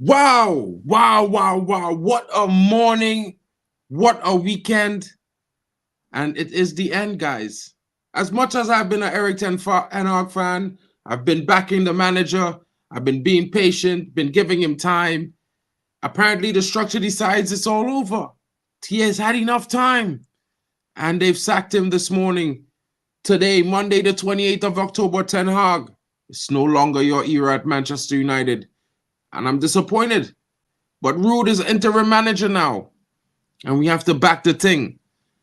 Wow. What a morning. What a weekend. And it is the end, guys. As much as I've been an Erik ten Hag fan, I've been backing the manager. I've been being patient, been giving him time. Apparently, the structure decides it's all over. He has had enough time. And they've sacked him this morning. Today, Monday, the 28th of October, Ten Hag. It's no longer your era at Manchester United. And I'm disappointed. But Ruud is interim manager now. And we have to back the thing.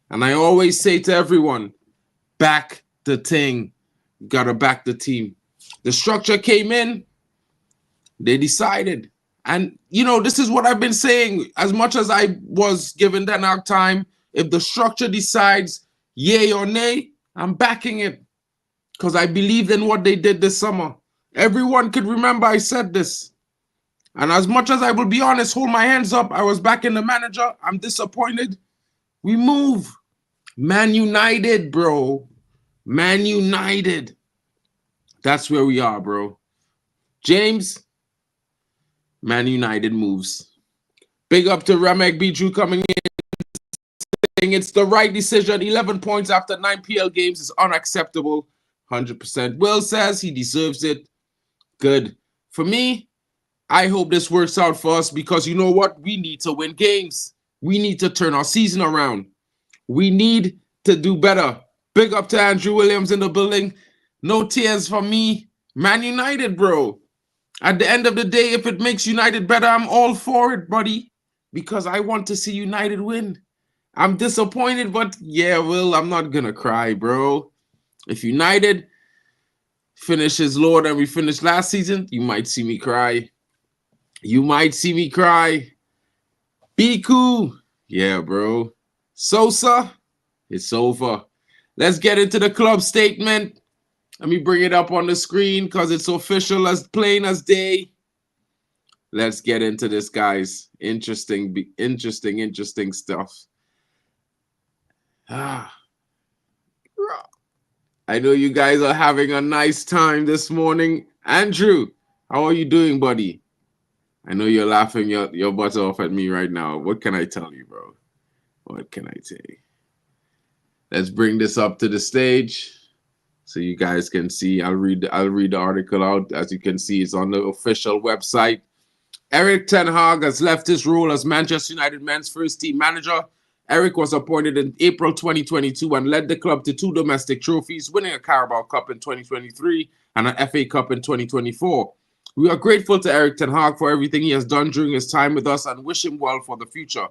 And I always say to everyone, back the thing. You got to back the team. The structure came in. They decided. And, you know, this is what I've been saying. As much as I was giving Ten Hag time, if the structure decides yay or nay, I'm backing it. Because I believed in what they did this summer. Everyone could remember I said this. And as much as I will be honest, hold my hands up, I was backing the manager. I'm disappointed. We move. Man United, bro. Man United. That's where we are, bro. James, Man United moves. Big up to Ramek Biju coming in. It's the right decision. 11 points after 9 PL games is unacceptable. 100%. Will says he deserves it. Good. For me, I hope this works out for us because you know what? We need to win games. We need to turn our season around. We need to do better. Big up to Andrew Williams in the building. No tears for me. Man United, bro. At the end of the day, if it makes United better, I'm all for it, buddy. Because I want to see United win. I'm disappointed, but yeah, Will, I'm not going to cry, bro. If United finishes lower than we finished last season, you might see me cry. You might see me cry. Biku, yeah, bro. Sosa, it's over. Let's get into the club statement. Let me bring it up on the screen because it's official as plain as day. Let's get into this, guys. Interesting stuff. I know you guys are having a nice time this morning. Andrew, how are you doing, buddy? I know you're laughing your butt off at me right now. What can I tell you, bro? What can I tell you? Let's bring this up to the stage so you guys can see. I'll read the article out. As you can see, it's on the official website. Erik ten Hag has left his role as Manchester United men's first team manager. Erik was appointed in April 2022 and led the club to 2 domestic trophies, winning a Carabao Cup in 2023 and an FA Cup in 2024. We are grateful to Erik ten Hag for everything he has done during his time with us and wish him well for the future.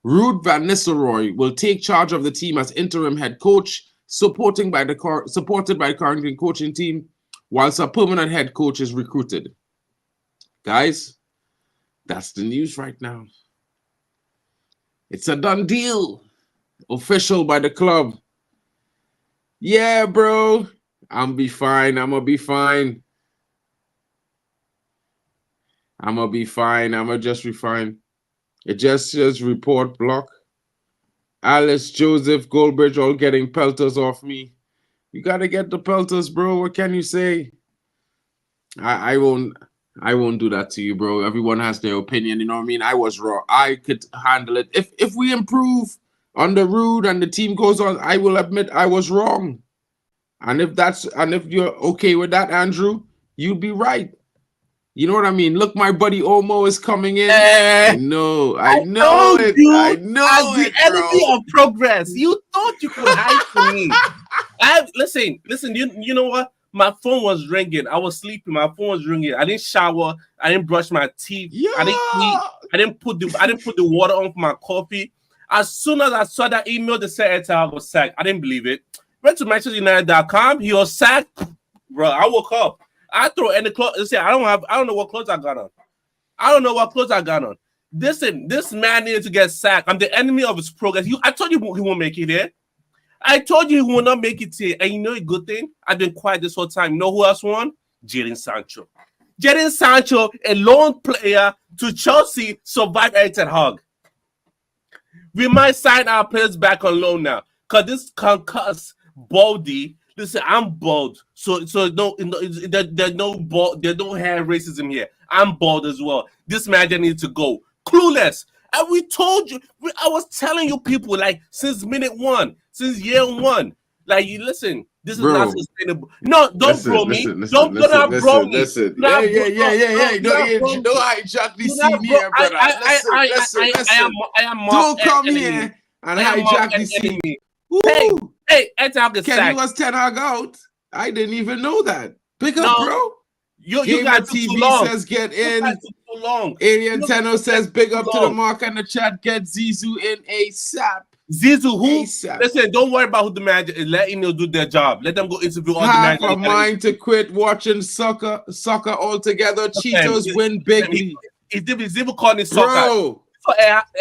Ruud van Nistelrooy will take charge of the team as interim head coach, supported by the current coaching team, whilst a permanent head coach is recruited. Guys, that's the news right now. It's a done deal. Official by the club. Yeah, bro. I'm be fine. I'm going to be fine. I'm going to be fine. I'm going to just be fine. It just says report block. Alice, Joseph, Goldbridge all getting pelters off me. You got to get the pelters, bro. What can you say? I won't do that to you, bro. Everyone has their opinion. You know what I mean? I was wrong. I could handle it. If we improve on the Ruud and the team goes on, I will admit I was wrong. And if you're okay with that, Andrew, you'd be right. You know what I mean? Look, my buddy Omo is coming in. I know it. You, I know as it, the enemy bro. of progress. You thought you could hide from me. Listen. You know what? My phone was ringing. I was sleeping. My phone was ringing. I didn't shower. I didn't brush my teeth. Yeah. I didn't eat. I didn't put the water on for my coffee. As soon as I saw that email that said Erik ten Hag was sacked, I didn't believe it. Went to ManchesterUnited.com. He was sacked, bro. I woke up. I throw any clothes. I don't know what clothes I got on. Listen, this man needed to get sacked. I'm the enemy of his progress. I told you he won't make it here. I told you he will not make it here. And you know a good thing? I've been quiet this whole time. You know who else won? Jadon Sancho. Jadon Sancho, a loan player to Chelsea, survived Erik ten Hag. We might sign our players back on loan now. Because this concussed Baldy, Listen, I'm bald, so there's no bald, there's no hair racism here. I'm bald as well. This manager needs to go. Clueless. And we told you, I was telling you people like since minute one, since year one, like you listen. This is not sustainable. No, don't bro me. Don't bro me. Listen. Yeah. Don't hijack the scene here, brother. Listen. I am don't come here and hijack the scene. Hey, Kenny was 10 hog out. I didn't even know that. Pick up, bro. You got TV too long. says get in. Too long. Alien Tenno says big up to the mark and the chat. Get Zizou in ASAP. Zizou, who? ASAP. Listen, don't worry about who the manager is. Let him do their job. Let them go interview all the managers. managers. Half a mind to quit watching soccer altogether. Cheetos win bigly. He's even calling it soccer. Bro.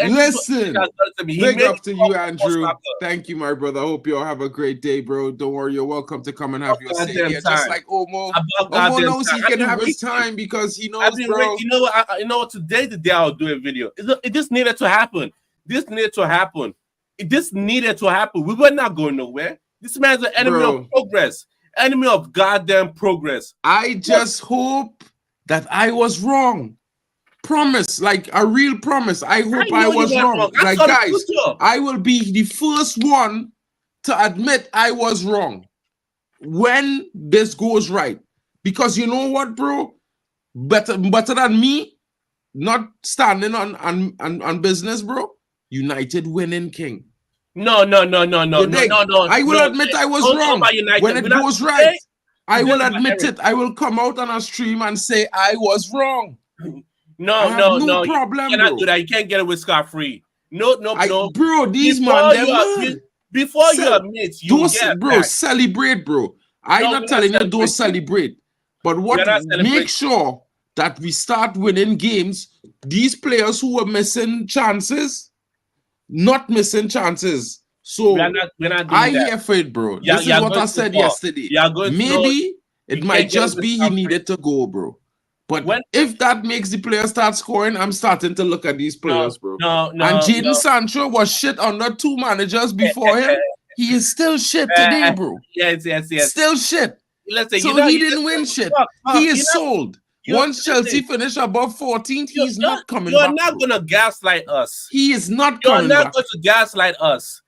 Listen, big up to you, Andrew. Thank you, my brother. Hope you all have a great day, bro. Don't worry, you're welcome to come and have your stay here. Just like Omo. Omo knows he can have his time because he knows, bro. You know what? Today I'll do a video. It just needed to happen. This needed to happen. We were not going nowhere. This man's an enemy of progress. Enemy of goddamn progress. I just hope that I was wrong. Promise, like a real promise. I hope I was wrong. Like, guys, I will be the first one to admit I was wrong when this goes right. Because you know what, bro? Better than me, not standing on business, bro. United winning king. No. I will admit I was wrong when it goes right. I will admit it. I will come out on a stream and say I was wrong. No problem, you cannot do that. You can't get away scot-free. No. Bro, these man, before you admit, you get bro, back. Celebrate, bro. I'm not telling you don't celebrate, but make sure that we start winning games. These players who are missing chances, not missing chances. So we're not I hear for it, bro. This is what I said yesterday. Maybe it might just be he needed to go, bro. But if that makes the players start scoring, I'm starting to look at these players, bro. And Jadon Sancho was shit under 2 managers before him. He is still shit today, bro. Yes. Still shit. Listen, so he didn't win shit. He is sold. Once Chelsea finish above 14th, he's not coming back. You're not going to gaslight us. He is not coming back. You're not going to gaslight us.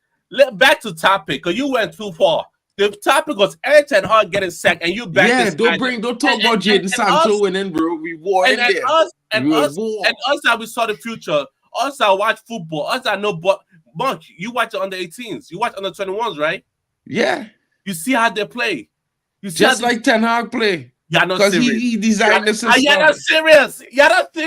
Back to topic, because you went too far. The topic was Eric Ten Hag getting sacked, and you back. Yeah, don't talk about Jadon Sancho winning, bro. We war in there. Us that we saw the future. Us that watch football. Us that know, but Monk, you watch the under 18s. You watch under 21s, right? Yeah. You see how they play. You see just like Ten Hag play. You're not serious. Because he designed the system. You're not serious.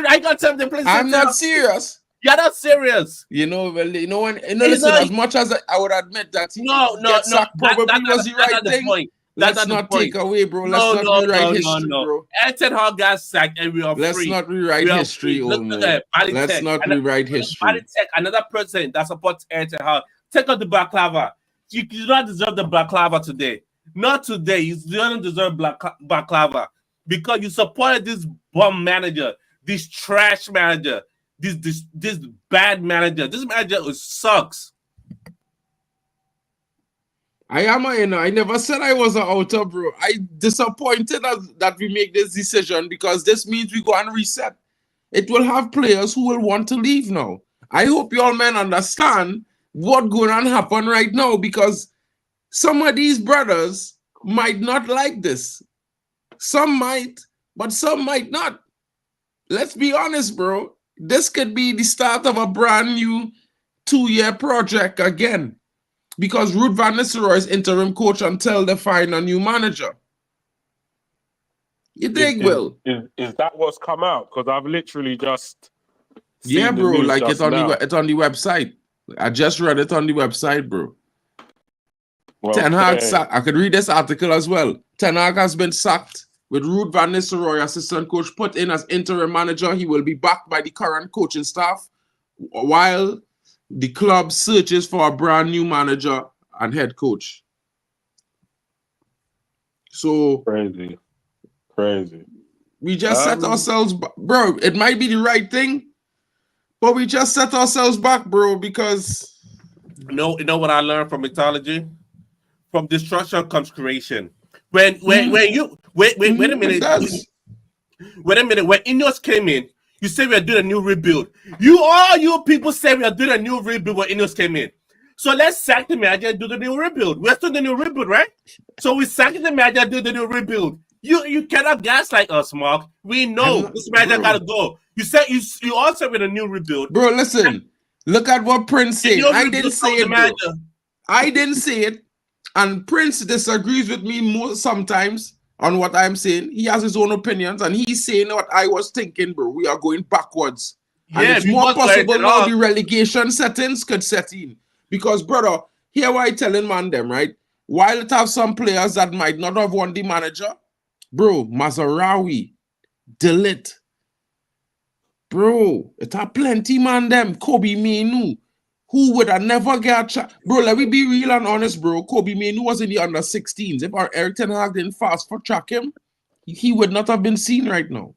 I got time to play. I'm not serious. You're not serious. Listen, as much as I would admit that sacked probably was the right thing. Let's not take away, bro. Let's not rewrite history, bro. Ten Hag got sacked and we are free. Let's not rewrite history, Let's not rewrite history. Another person that supports Ten Hag. Take out the baklava. You do not deserve the baklava today. Not today. You don't deserve baklava because you supported this bum manager, this trash manager. This bad manager. This manager sucks. I never said I was an outer, bro. I disappointed that we make this decision because this means we go and reset. It will have players who will want to leave now. I hope you all men understand what's going on happen right now because some of these brothers might not like this. Some might, but some might not. Let's be honest, bro. This could be the start of a brand new 2-year project again because Ruud van Nistelrooy is interim coach until they find a new manager. You dig, Will? Is that what's come out? Because I've literally just seen bro, like it's on the website. I just read it on the website, bro. Okay. Ten Hag I could read this article as well. Ten Hag has been sacked. With Ruud van Nistelrooy, assistant coach, put in as interim manager, he will be backed by the current coaching staff while the club searches for a brand new manager and head coach. So crazy. We just set ourselves back. Bro, it might be the right thing, but we just set ourselves back, bro, because you know what I learned from mythology? from destruction comes creation. When you wait a minute. Wait a minute. When Ineos came in, you say we are doing a new rebuild. You people say we are doing a new rebuild when Ineos came in. So let's sack the manager and do the new rebuild. We're still the new rebuild, right? So we sack the manager and do the new rebuild. You cannot gaslight us, Mark. We know this manager gotta go. You said you also with a new rebuild. Bro, listen. Look at what Prince said. I didn't say it, bro. I didn't say it. And Prince disagrees with me sometimes on what I'm saying. He has his own opinions, and he's saying what I was thinking, bro. We are going backwards. And it's more possible now the relegation settings could set in. Because, brother, here what I telling man them, right? While it have some players that might not have won the manager, bro, Mazarawi, Delit, bro, it have plenty man them, Kobe Menu, who would have never get a chance. Bro, let me be real and honest, bro. Kobe Menu was in the under-16s. If our Eric Ten Hag didn't fast for track him, he would not have been seen right now.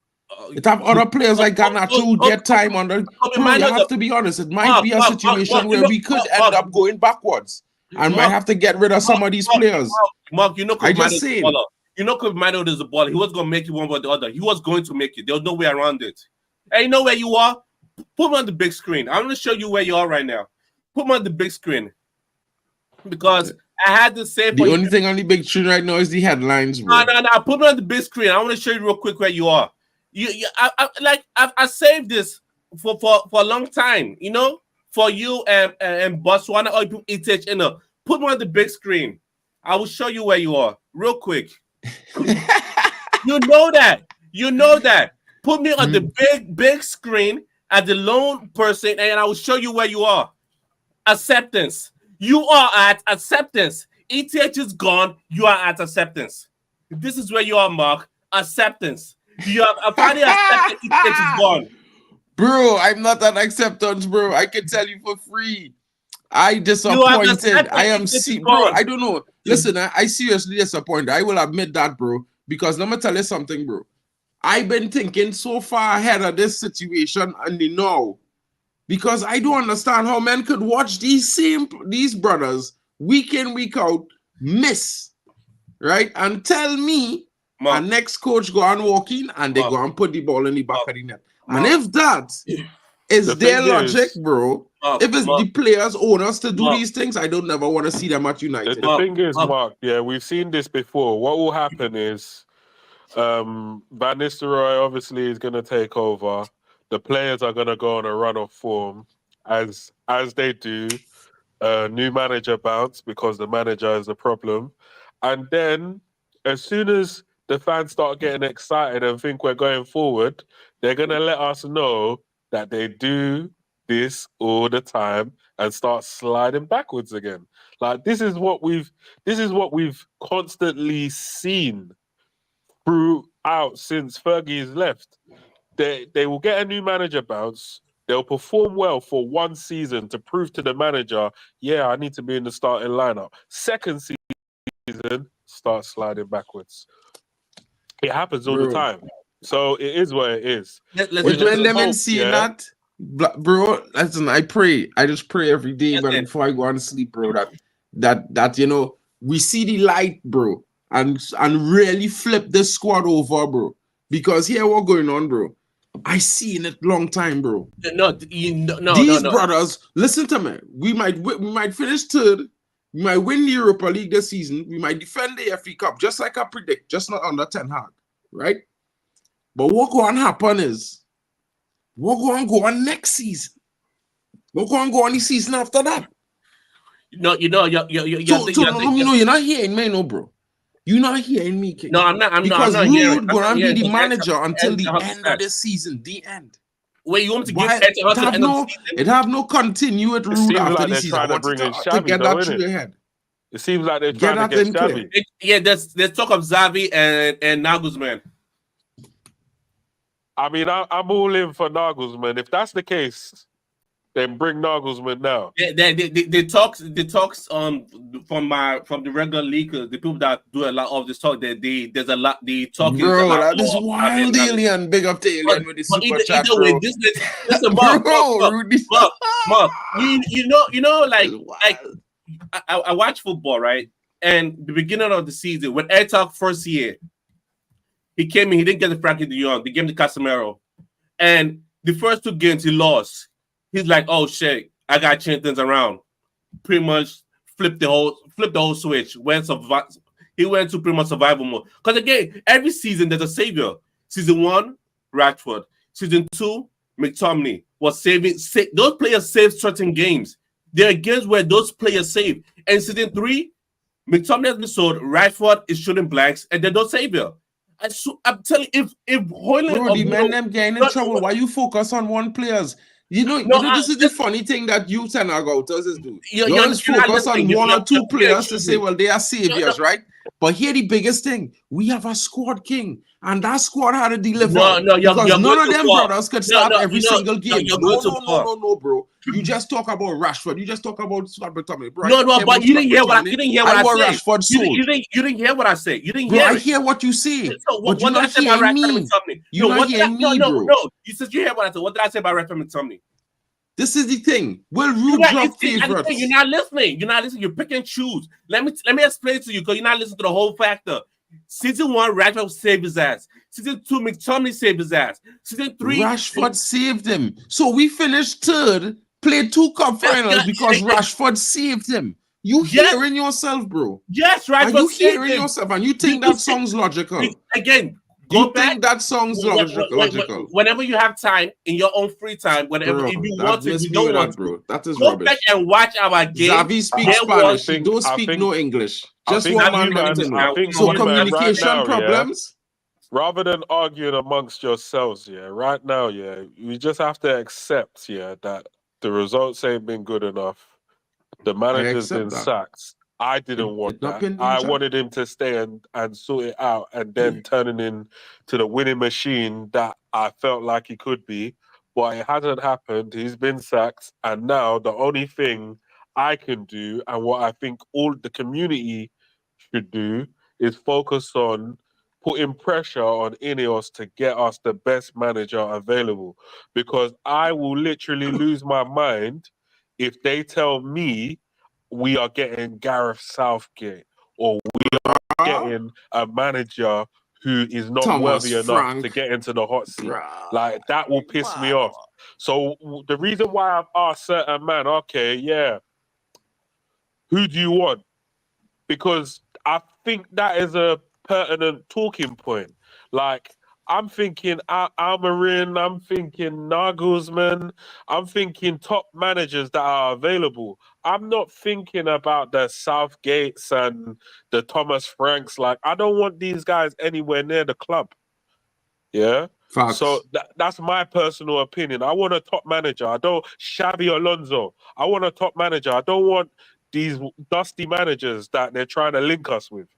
It have other players like Garnacho who get time on the... Bro, you have to be honest. It might be a situation where we could end up going backwards and might have to get rid of some of these players. Mark, you know, I just saying. You know, Kobe Manu is the ball. He was going to make it one or the other. He was going to make it. There was no way around it. And you know where you are? Put me on the big screen. I'm going to show you where you are right now. Put me on the big screen. Because I had to say... The only thing on the big screen right now is the headlines, bro. No. Put me on the big screen. I want to show you real quick where you are. I saved this for a long time, you know, for you and Botswana or ETH. Put me on the big screen. I will show you where you are real quick. You know that. Put me on the big screen at the lone person, and I will show you where you are. Acceptance. You are at acceptance. ETH is gone. You are at acceptance. This is where you are, Mark. Acceptance. You have finally accepted ETH is gone. Bro, I'm not at acceptance, bro. I can tell you for free. I disappointed. I am bro. I don't know. Listen, I seriously disappointed. I will admit that, bro. Because let me tell you something, bro. I've been thinking so far ahead of this situation and the now. Because I don't understand how men could watch these brothers week in, week out miss. Right? And tell me our next coach go on walking and they go and put the ball in the back of the net. And if that is their logic, bro, if it's the players, owners to do these things, I don't never want to see them at United. The thing is, Mark, yeah, we've seen this before. What will happen is Van Nistelrooy obviously is going to take over. The players are going to go on a run of form as they do. New manager bounce because the manager is the problem. And then as soon as the fans start getting excited and think we're going forward, they're going to let us know that they do this all the time and start sliding backwards again. Like this is what we've constantly seen throughout since Fergie's left. They will get a new manager bounce. They'll perform well for one season to prove to the manager, yeah, I need to be in the starting lineup. Second season, start sliding backwards. It happens all the time. So it is what it is. When them and seeing that, bro, listen, I pray. I just pray every day, but before I go on to sleep, bro, that you know, we see the light, bro, and really flip this squad over, bro. Because here what going on, bro. I seen it long time, bro. These brothers, listen to me. We might finish third. We might win the Europa League this season. We might defend the FA Cup, just like I predict, just not under Ten Hag, right? But what going to happen is, what going to go on next season? What going to go on the season after that? You're not hearing me, no, bro. You're not hearing me, King. No, I'm not. Because Rude going to be the manager until the end of the season. The end. Wait, you want me to give it to the end of the season? It have no continued Rude after the season. I want to get that through your head. It seems like they're trying to get Xavi. Yeah, there's talk of Xavi and Nagelsmann. I mean, I'm all in for Nagelsmann. If that's the case, then bring Nagelsmann now. The talks from the regular league, the people that do a lot of this talk, there's a lot. The talk bro, that is wild, Alien. Big up to Alien with the super chat, bro. Way, listen, Mark, you know, like I watch football, right? And the beginning of the season, when Air Talk first year, he came in, he didn't get the Frankie de Jong, they gave him the Casemiro. And the first 2 games he lost. He's like, oh shit, I gotta change things around. Pretty much flipped the whole switch. He went to pretty much survival mode. Because again, every season there's a savior. Season 1, Rashford. Season 2, McTominay was those players saved certain games. There are games where those players save. And season 3, McTominay has been sold, Rashford is shooting blanks, and they're no savior. I'm telling you, if Hoyland, bro, the men them getting in trouble. Why you focus on one players? This is the funny thing that you and our outers do. You always focus on one or two players to say, well, they are saviors, right? But here the biggest thing, we have a squad king, and that squad had to deliver. Because none of them brothers could start every single game. No, bro. You just talk about Rashford. You just talk about Scott McTominay, bro. But you didn't hear what I said. Rashford you didn't hear what I said. You didn't hear. I hear what you say. So but you're not hearing me. You're not hearing me, bro. No. You said you hear what I said. What did I say about Rashford McTominay? This is the thing. We'll root your favorites. You're not listening. You pick and choose. Let me explain to you because you're not listening to the whole factor. Season 1, Rashford saved his ass. Season 2, McTominay saved his ass. Season 3, Rashford saved him. So we finished 3rd, played 2 cup finals because Rashford saved him. You hearing yourself, bro? Yes, Rashford. Are you hearing yourself? And you think that song's logical? Again. You think that song's logical? Whenever you have time in your own free time, if you want to, you don't want to, that is go rubbish. back and watch our game. Xavi speaks Spanish. He don't speak no English. Just one man. So communication problems. Rather than arguing amongst yourselves, right now, you just have to accept, that the results ain't been good enough. The manager's been sacked. I didn't want that. I wanted him to stay and sort it out and then turning into the winning machine that I felt like he could be. But it hasn't happened. He's been sacked. And now the only thing I can do and what I think all the community should do is focus on putting pressure on Ineos to get us the best manager available. Because I will literally lose my mind if they tell me we are getting Gareth Southgate or we are getting a manager who is not worthy enough to get into the hot seat. Like, that will piss me off. So the reason why I've asked certain man, who do you want? Because I think that is a pertinent talking point. Like, I'm thinking Almiron, I'm thinking Nagelsmann, I'm thinking top managers that are available. I'm not thinking about the Southgates and the Thomas Franks. Like, I don't want these guys anywhere near the club. Yeah? Facts. So that's my personal opinion. I want a top manager. I don't Xabi Alonso. I want a top manager. I don't want these dusty managers that they're trying to link us with.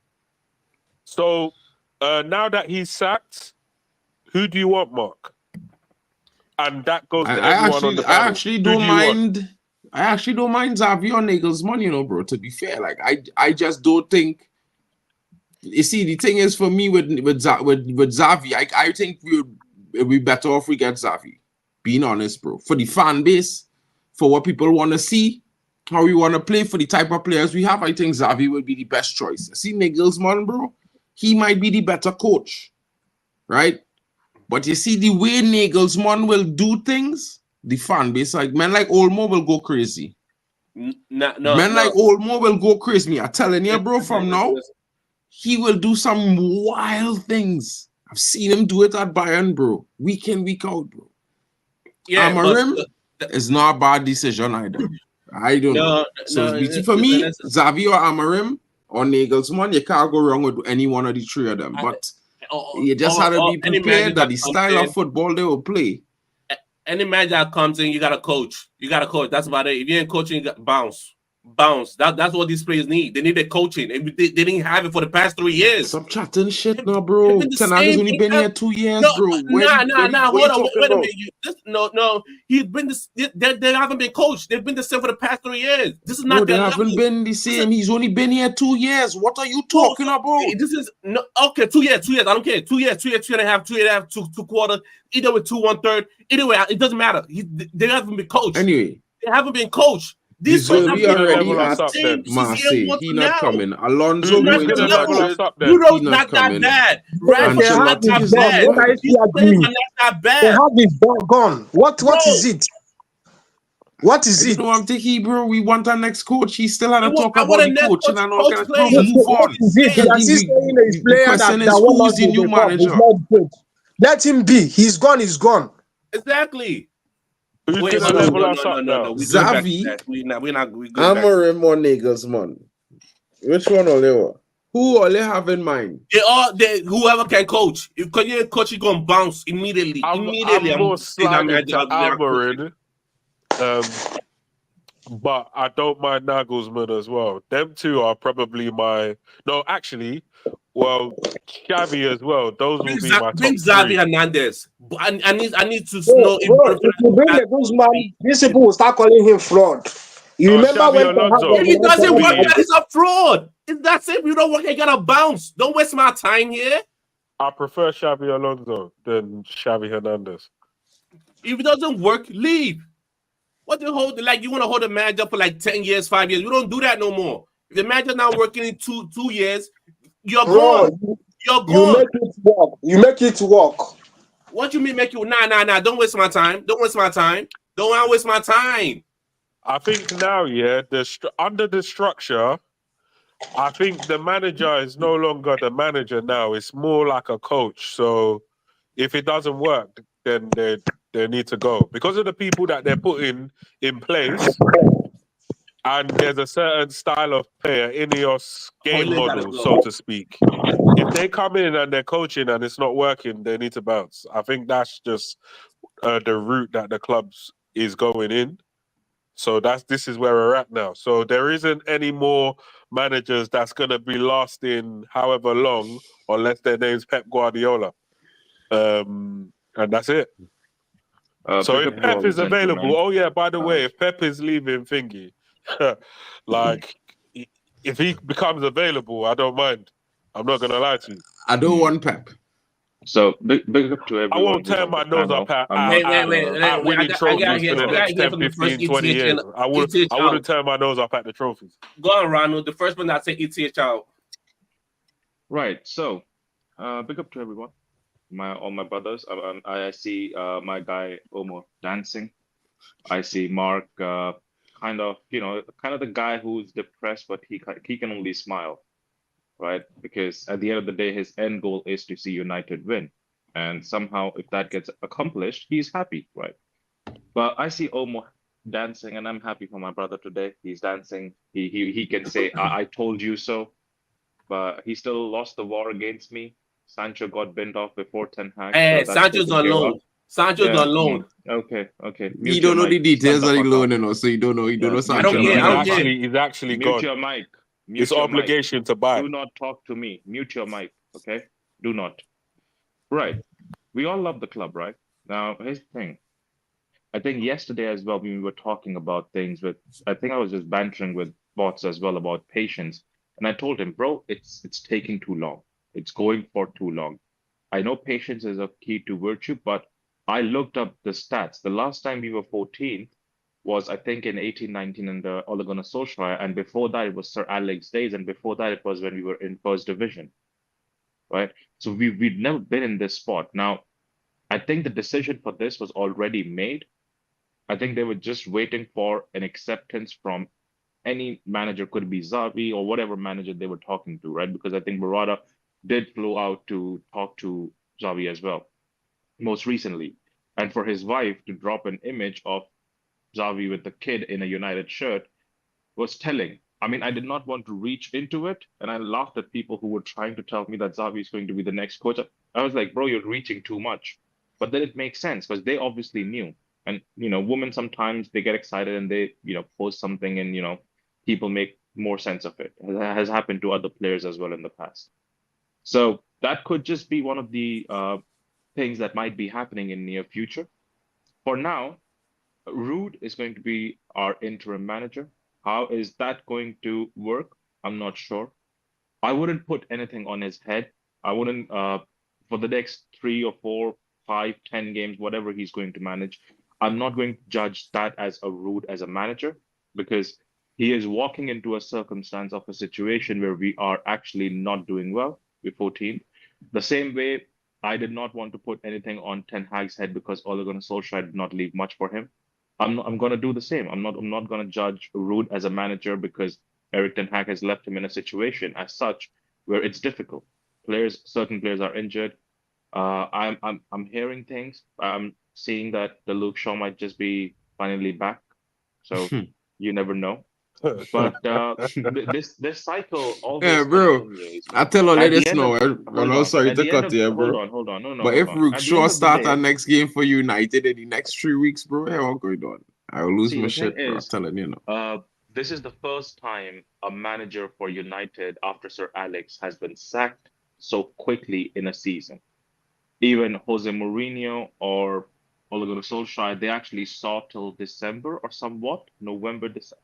So now that he's sacked, who do you want, Mark? And that goes to everyone on the panel. I actually don't mind Xavi or Nagelsmann, bro. To be fair, like I just don't think. You see, the thing is for me with Xavi, I think we'd be better off we get Xavi. Being honest, bro. For the fan base, for what people want to see, how we want to play, for the type of players we have, I think Xavi will be the best choice. You see, Nagelsmann, bro, he might be the better coach, right? But you see, the way Nagelsmann will do things, the fan base, like men like Olmo will go crazy. Like Olmo will go crazy. I'm telling you, bro, from now, he will do some wild things. I've seen him do it at Bayern, bro. Week in, week out, bro. Yeah, Amarim is not a bad decision either. I don't know. So for me, Xavi or Amarim or Nagelsmann, you can't go wrong with any one of the three of them. But you just have to be prepared that the style of football they will play. Any man that comes in, you got to coach. That's about it. If you ain't coaching, you got bounce. That's what these players need. They need their coaching. They didn't have it for the past 3 years. Stop chatting shit now, bro. Tenaga's only been here 2 years, bro. Hold on. Wait a minute. He's been they haven't been coached. They've been the same for the past 3 years. This is not. They haven't been the same. He's only been here 2 years. What are you talking about? This is no okay. 2 years. I don't care. 2 years. 2.5. 2 quarters. Either with 2 1/3. Either way, it doesn't matter. They haven't been coached. Anyway, they haven't been coached. This De one Who's Zerbi gonna already level us at up then? Marseille. He not now. coming. Alonso Who's going gonna to level us Madrid. up then? He Euro's not not that coming. bad. Ten Rashford's Hag not Ancelotti that is is gone. bad. What are bro. you These still players agreeing? are not that Ten bad. Hag is gone. What Bro, is it? What is You it? know I'm thinking, bro. We want our next coach. He still had to talk I want about a the next coaching and all coach kind of bro. players. Move What on. is it? You And are the, still saying a the player question that is, won who us is the the new cup is manager? not good. Let him be. He's gone. He's gone. Exactly. Who's Wait, gonna hold on. level us up No. now? We're going back to Xavi, that. We're going back. Amorim, or Nagelsmann? Which one are they? Who are they have in mind? Whoever can coach. If you're a coach, you're gonna bounce immediately. I'm I'm more saying that sliding to manager, they are coaching. Amorim, but I don't mind Nagelsmann as well. Them two are probably my no, actually, well, Xavi as well. Those will be my Bring top Xavi three. Hernandez. I need to know Bro, if you bring the Guzman, these people will start calling him fraud. You remember Xavi when Ten Hag Alonso. If it was doesn't work, Me, that is a fraud. If that's it, you don't work, you gotta bounce. Don't waste my time here. I prefer Xavi Alonso than Xavi Hernandez. If it doesn't work, leave. What the hold? Like you want to hold a manager for like 10 years, 5 years? We don't do that no more. If the manager not working in two years, you're Bro, gone. You're you gone. make it work. You make it work. What you mean make you? Nah. Don't waste my time. Don't waste my time. Don't want to waste my time. I think now, yeah, under the structure, I think the manager is no longer the manager now. It's more like a coach. So if it doesn't work, then they need to go because of the people that they're putting in place. And there's a certain style of player, Ineos game Hoyland gotta model, go. so to speak. If they come in and they're coaching and it's not working, they need to bounce. I think that's just the route that the clubs is going in. So this is where we're at now. So there isn't any more managers that's going to be lasting however long unless their name's Pep Guardiola. And that's it. So if Pep is available, oh yeah, by the way, if Pep is leaving thingy, like if he becomes available, I don't mind. I'm not going to lie to you. I don't want Pep. So big up to everyone. I won't who's turn on my the nose panel. up at I winning trophies for the gotta next hear 10, from the first 15, 20 years. I wouldn't turn my nose up at the trophies. Go on, Ronald. The first one that say ETH out. Right. So, big up to everyone. All my brothers. I see my guy Omo dancing. I see Mark, kind of the guy who's depressed, but he can only smile, right? Because at the end of the day, his end goal is to see United win, and somehow if that gets accomplished, he's happy, right? But I see Omo dancing, and I'm happy for my brother today. He's dancing. He can say, I told you so. But he still lost the war against me. Sancho got binned off before Ten Hag. Hey, So that's Sancho's taken on care loan. of. Sancho's Yeah. on loan. Okay. You Mute don't your know the mic. details Shut of the the fuck loan, up. so you don't know. You don't know Mute Sancho. care. your I don't mic. care. He's actually Mute gone. your mic. It's Mute your mic. obligation to buy. Do not talk to me. Mute your mic. Okay? Do not. Right. We all love the club, right? Now, here's the thing. I think yesterday as well, when we were talking about things I think I was just bantering with bots as well about patience. And I told him, bro, it's taking too long. It's going for too long. I know patience is a key to virtue, but I looked up the stats. The last time we were 14th was, I think, in 18-19 in the Ole Gunnar Solskjaer, and before that it was Sir Alex days, and before that it was when we were in first division, right? So we'd never been in this spot. Now, I think the decision for this was already made. I think they were just waiting for an acceptance from any manager, could be Xavi or whatever manager they were talking to, right? Because I think Murata did flow out to talk to Xavi as well, most recently. And for his wife to drop an image of Xavi with the kid in a United shirt was telling. I mean, I did not want to reach into it, and I laughed at people who were trying to tell me that Xavi is going to be the next coach. I was like, bro, you're reaching too much. But then it makes sense because they obviously knew. And, women sometimes they get excited and they, post something and, people make more sense of it. That has happened to other players as well in the past. So that could just be one of the things that might be happening in near future. For now, Rude is going to be our interim manager. How is that going to work? I'm not sure. I wouldn't put anything on his head. I wouldn't, for the next 3 or 4, 5, 10 games, whatever he's going to manage. I'm not going to judge that as a Rude as a manager. because he is walking into a circumstance of a situation where we are actually not doing well with 14. The same way I did not want to put anything on Ten Hag's head because Ole Gunnar Solskjaer did not leave much for him. I'm going to do the same. I'm not going to judge Ruud as a manager because Erik Ten Hag has left him in a situation as such where it's difficult. Certain players are injured. I'm hearing things. I'm seeing that the Luke Shaw might just be finally back. So you never know. But this cycle always Yeah, bro. continues. I tell her, At let the us end know. of I'm not sorry at to the end cut of you, hold bro. on, hold on, no, But hold if on. Luke At the end Shaw of the start our day, next game for United in the next 3 weeks, bro, hey, what's going on? I will lose see, my the thing shit, bro. I'm is, telling you, this is the first time a manager for United after Sir Alex has been sacked so quickly in a season. Even Jose Mourinho or Ole Gunnar Solskjaer, they actually saw till December or somewhat November, December.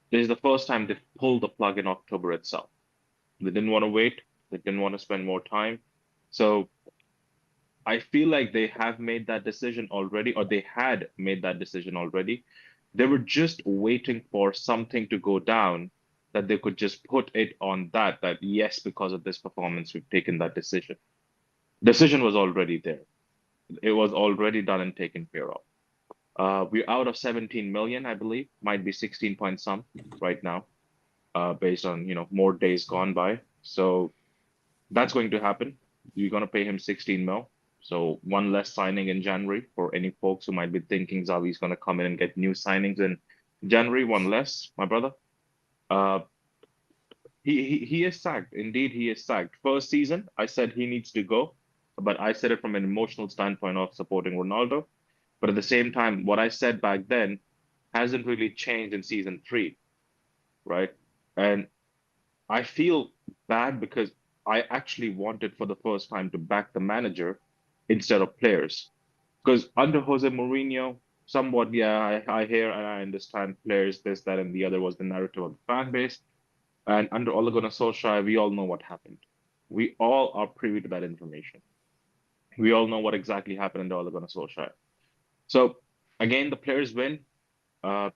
This is the first time they've pulled the plug in October itself. They didn't want to wait. They didn't want to spend more time. So I feel like they have made that decision already, or they had made that decision already. They were just waiting for something to go down that they could just put it on that yes, because of this performance, we've taken that decision. Decision was already there. It was already done and taken care of. We're out of 17 million, I believe, might be 16 point some right now, based on more days gone by. So that's going to happen. You're going to pay him 16 mil. So one less signing in January for any folks who might be thinking Xavi's going to come in and get new signings in January. One less, my brother. Uh, he is sacked. Indeed, he is sacked. First season, I said he needs to go, but I said it from an emotional standpoint of supporting Ronaldo. But at the same time, what I said back then hasn't really changed in season 3, right? And I feel bad because I actually wanted for the first time to back the manager instead of players. Because under Jose Mourinho, somewhat, yeah, I hear and I understand players, this, that, and the other was the narrative of the fan base. And under Ole Gunnar Solskjaer, we all know what happened. We all are privy to that information. We all know what exactly happened under Ole Gunnar Solskjaer. So again, the players win. Uh,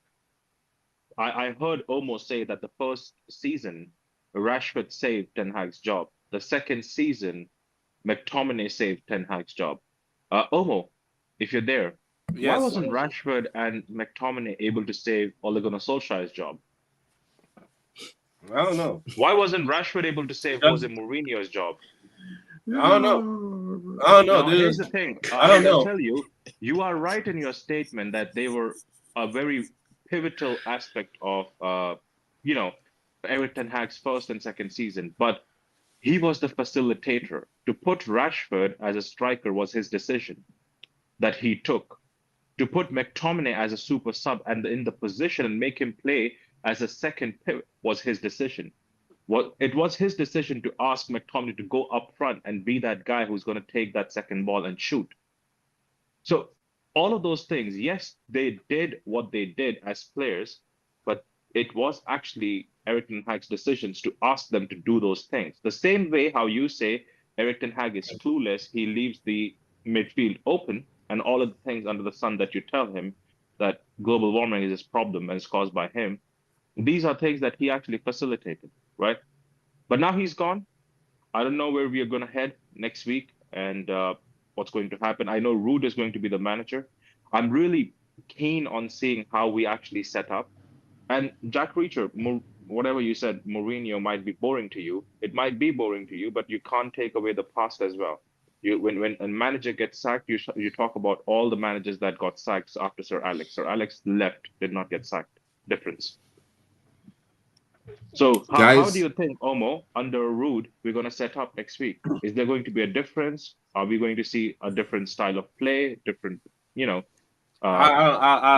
I heard almost say that the first season, Rashford saved Ten Hag's job. The second season, McTominay saved Ten Hag's job. Omo, if you're there, why Yes. wasn't Rashford and McTominay able to save Ole Gunnar Solskjaer's job? I don't know. Why wasn't Rashford able to save Jose Mourinho's job? I don't know. I don't know. Now, here's the thing. I don't I'll know. tell you, you are right in your statement that they were a very pivotal aspect of, Erik Ten Hag's first and second season. But he was the facilitator. To put Rashford as a striker was his decision that he took. To put McTominay as a super sub and in the position and make him play as a second pivot was his decision. It was his decision to ask McTominay to go up front and be that guy who's going to take that second ball and shoot. So all of those things, yes, they did what they did as players, but it was actually Erik Ten Hag's decisions to ask them to do those things. The same way how you say Erik Ten Hag is clueless, he leaves the midfield open and all of the things under the sun that you tell him that global warming is his problem and is caused by him. These are things that he actually facilitated, right? But now he's gone. I don't know where we are going to head next week and what's going to happen. I know Ruud is going to be the manager. I'm really keen on seeing how we actually set up. And Jack Reacher, whatever you said, Mourinho might be boring to you. It might be boring to you, but you can't take away the past as well. When a manager gets sacked, you talk about all the managers that got sacked after Sir Alex. Sir Alex left, did not get sacked. Difference. So how do guys. you think, Omo, under Ruud, we're going to set up next week? Is there going to be a difference? Are we going to see a different style of play, different, I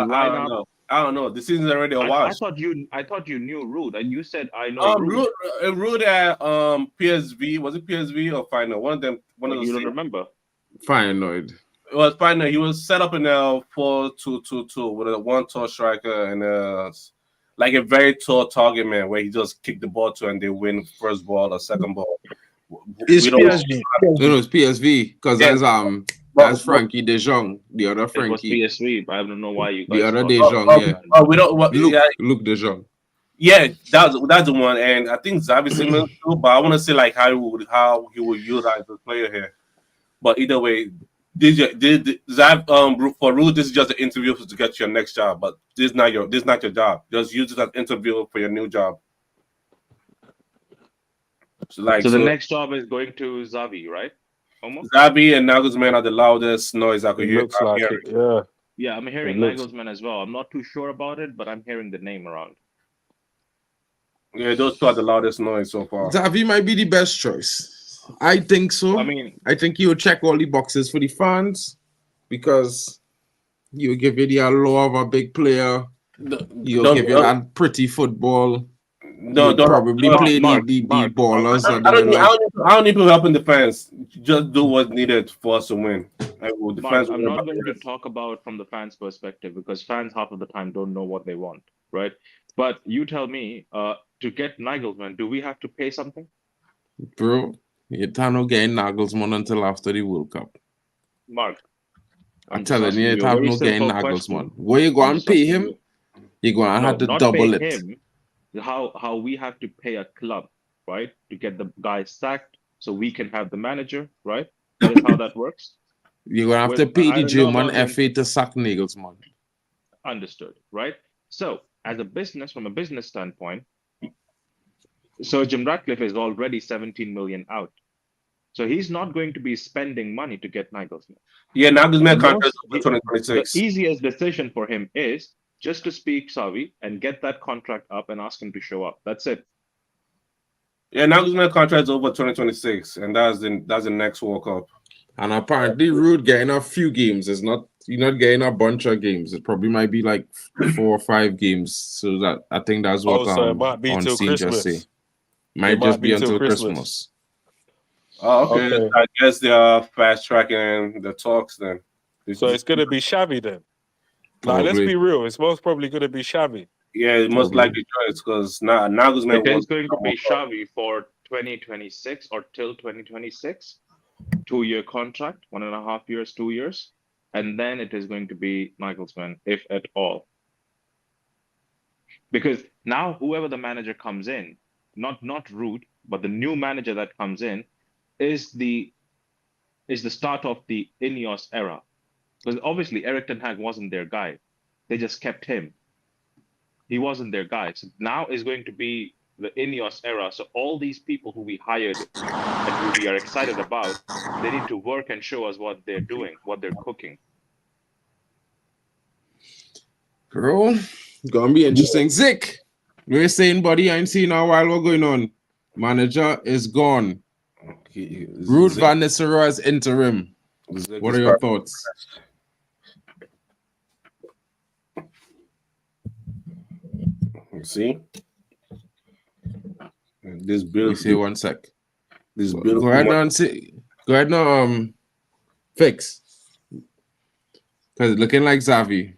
don't lineup? know. I don't know. The season's already a I wash. thought you knew Ruud, and you said I know Ruud. Ruud at PSV, was it PSV or final? One of them. One of those. You don't remember? Feyenoord. It was final. He was set up in a 4-2-2-2 with a one tall striker and like a very tall target man where he just kick the ball to and they win first ball or second ball. It's PSV. No, it's PSV because Yeah. there's That's Frankie De Jong, the other It was Frankie, PSV, but I don't know why you the guys other thought De that. Jong. Yeah, we don't. Luke De Jong. Yeah, that's the one, and I think Xavi Simons too. But I want to see like how he would utilize the player here. But either way, did Zav for Rude, this is just an interview to get your next job, but this is not your job. Just use it as an interview for your new job. So the next job is going to Xavi, right? Almost. Xavi and Nagelsmann are the loudest noise I could It hear. looks like it, yeah. Yeah, I'm hearing It looks- Nagelsmann as well. I'm not too sure about it, but I'm hearing the name around. Yeah, those two are the loudest noise so far. Xavi might be the best choice. I think so. I mean, I think he will check all the boxes for the fans because he will give you the allure of a big player. He'll give you that pretty football. Don't probably play the ballers. I don't need people helping the fans. Just do what's needed for us to win. Mark, I'm not going to talk about from the fans' perspective because fans half of the time don't know what they want, right? But you tell me, to get Nagelsmann, do we have to pay something? Bro, you're not getting Nagelsmann until after the World Cup. Mark, I'm telling you, you have no getting Nagelsmann. Where you going to pay him? You're going to have to double it. Him, how we have to pay a club, right, to get the guy sacked so we can have the manager, right? That is how that works. You're going to have to pay the German FA to sack Nagelsmann. Understood, right? So, as a business, from a business standpoint, Sir Jim Ratcliffe is already 17 million out. So he's not going to be spending money to get Nagelsmann. Yeah, Nagelsmann contract for 2026. The easiest decision for him is just to speak Xavi and get that contract up and ask him to show up. That's it. Yeah, Nagelsmann contract is over 2026, and that's the next World Cup. And apparently, Rude getting a few games. You're not getting a bunch of games. It probably might be like 4 or 5 games. So that I think that's what so it might be till Christmas. Just say. Might just be until Christmas. Oh, okay. I guess they are fast tracking the talks then. So it's gonna be Xavi then. Like, let's be real. It's most probably gonna be Xavi. Yeah, it most likely choice because Nagelsmann is going to be Xavi for 2026 or till 2026. 2-year contract, 1.5 years, 2 years, and then it is going to be Nagelsmann, if at all. Because now whoever the manager comes in, not Ruud, but the new manager that comes in, is the start of the Ineos era. Because obviously Erik ten Hag wasn't their guy. They just kept him. He wasn't their guy. So now is going to be the Ineos era. So all these people who we hired and who we are excited about, they need to work and show us what they're doing, what they're cooking. Girl, gonna be interesting. Zick, we're saying, buddy, I ain't seen a while. What going on? Manager is gone. Ruud van Nistelrooy is interim. What are your thoughts? See? This bill. Say 1 sec. This bill. Go ahead now and see. Go ahead now. Fix. Because it's looking like Xavi.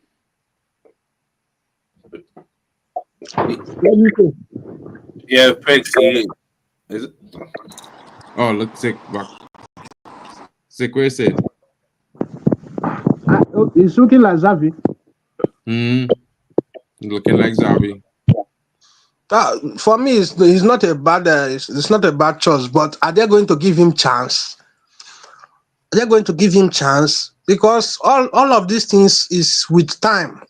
Yeah, fix. Is it? Oh, look, Zick back. Zick, where is it? It's looking like Xavi. Looking like Xavi. For me, it's not a bad it's not a bad choice, but are they going to give him chance? Are they going to give him chance? Because all of these things is with time.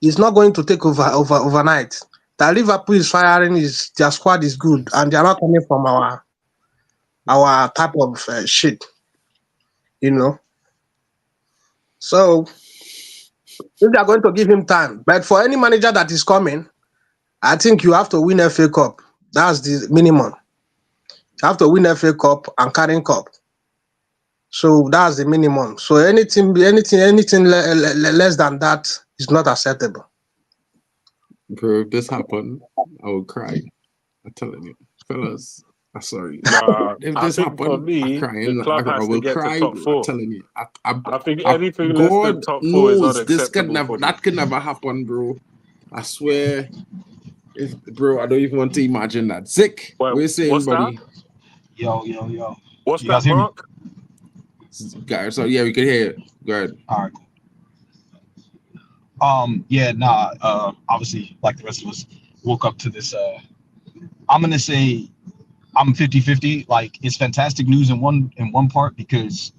It's not going to take overnight. That Liverpool is firing their squad is good, and they are not coming from our type of shit, you know. So if they are going to give him time, but for any manager that is coming, I think you have to win FA Cup. That's the minimum. You have to win FA Cup and Carling Cup. So that's the minimum. So anything less than that is not acceptable. Bro, if this happened, I would cry. I'm telling you, fellas. I'm sorry. If this happened, I'm crying. I will cry. I'm telling you. I think anything less than top 4 is unacceptable. That could never happen, bro. I swear. Bro, I don't even want to imagine that. Zick, we're saying, buddy. Yo. What's that, Mark? So yeah, we can hear it. Go ahead. All right, cool. Obviously, like the rest of us, woke up to this. I'm gonna say I'm 50-50. Like, it's fantastic news in one part because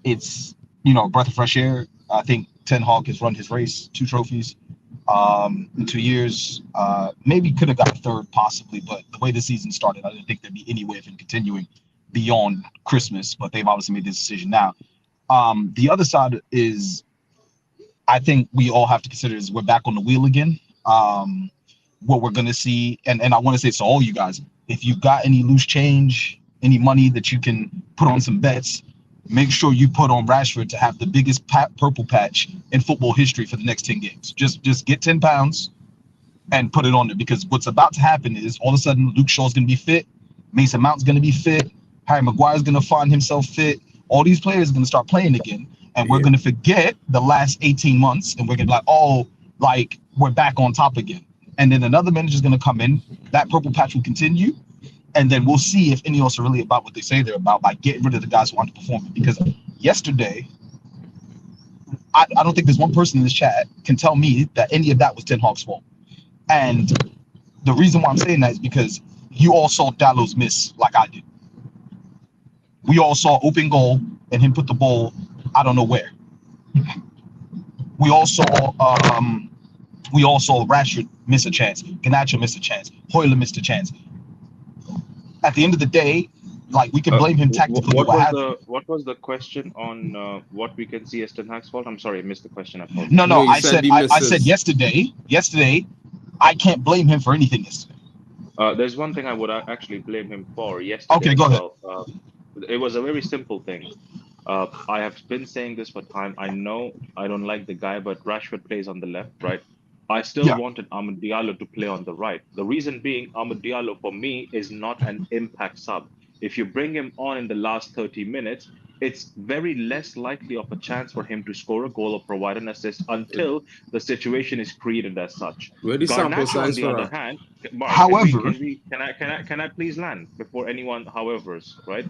it's, a breath of fresh air. I think Ten Hag has run his race, 2 trophies in 2 years. Maybe could have got a third possibly, but the way the season started, I didn't think there'd be any way of him continuing beyond Christmas. But they've obviously made this decision now. The other side is, I think we all have to consider is we're back on the wheel again. What we're gonna see, and I want to say to all you guys, if you got any loose change, any money that you can put on some bets, make sure you put on Rashford to have the biggest purple patch in football history for the next 10 games. Just get 10 pounds and put it on there, because what's about to happen is all of a sudden Luke Shaw's gonna be fit, Mason Mount's gonna be fit, Harry Maguire's gonna find himself fit. All these players are gonna start playing again, and we're gonna forget the last 18 months, and we're gonna be like, oh, like we're back on top again. And then another manager's gonna come in, that purple patch will continue, and then we'll see if Ineos are really about what they say they're about, by getting rid of the guys who aren't performing. Because yesterday, I don't think there's one person in this chat can tell me that any of that was Ten Hag's fault. And the reason why I'm saying that is because you all saw Dallow's miss like I did. We all saw open goal and him put the ball, I don't know where. We all saw Rashford miss a chance, Garnacho miss a chance, Hoyler missed a chance. At the end of the day, like, we can blame him tactically. What was the question on what we can see as Ten Hag's fault? I'm sorry, I missed the question. No, I said yesterday, I can't blame him for anything yesterday. There's one thing I would actually blame him for yesterday. Okay, go ahead. It was a very simple thing. I have been saying this for time. I know I don't like the guy, but Rashford plays on the left, right? I still wanted Amad Diallo to play on the right. The reason being, Amad Diallo for me is not an impact sub. If you bring him on in the last 30 minutes, it's very less likely of a chance for him to score a goal or provide an assist until the situation is created as such. Where the sample size, on the other hand, Mark, however, can I please land before anyone however's, right?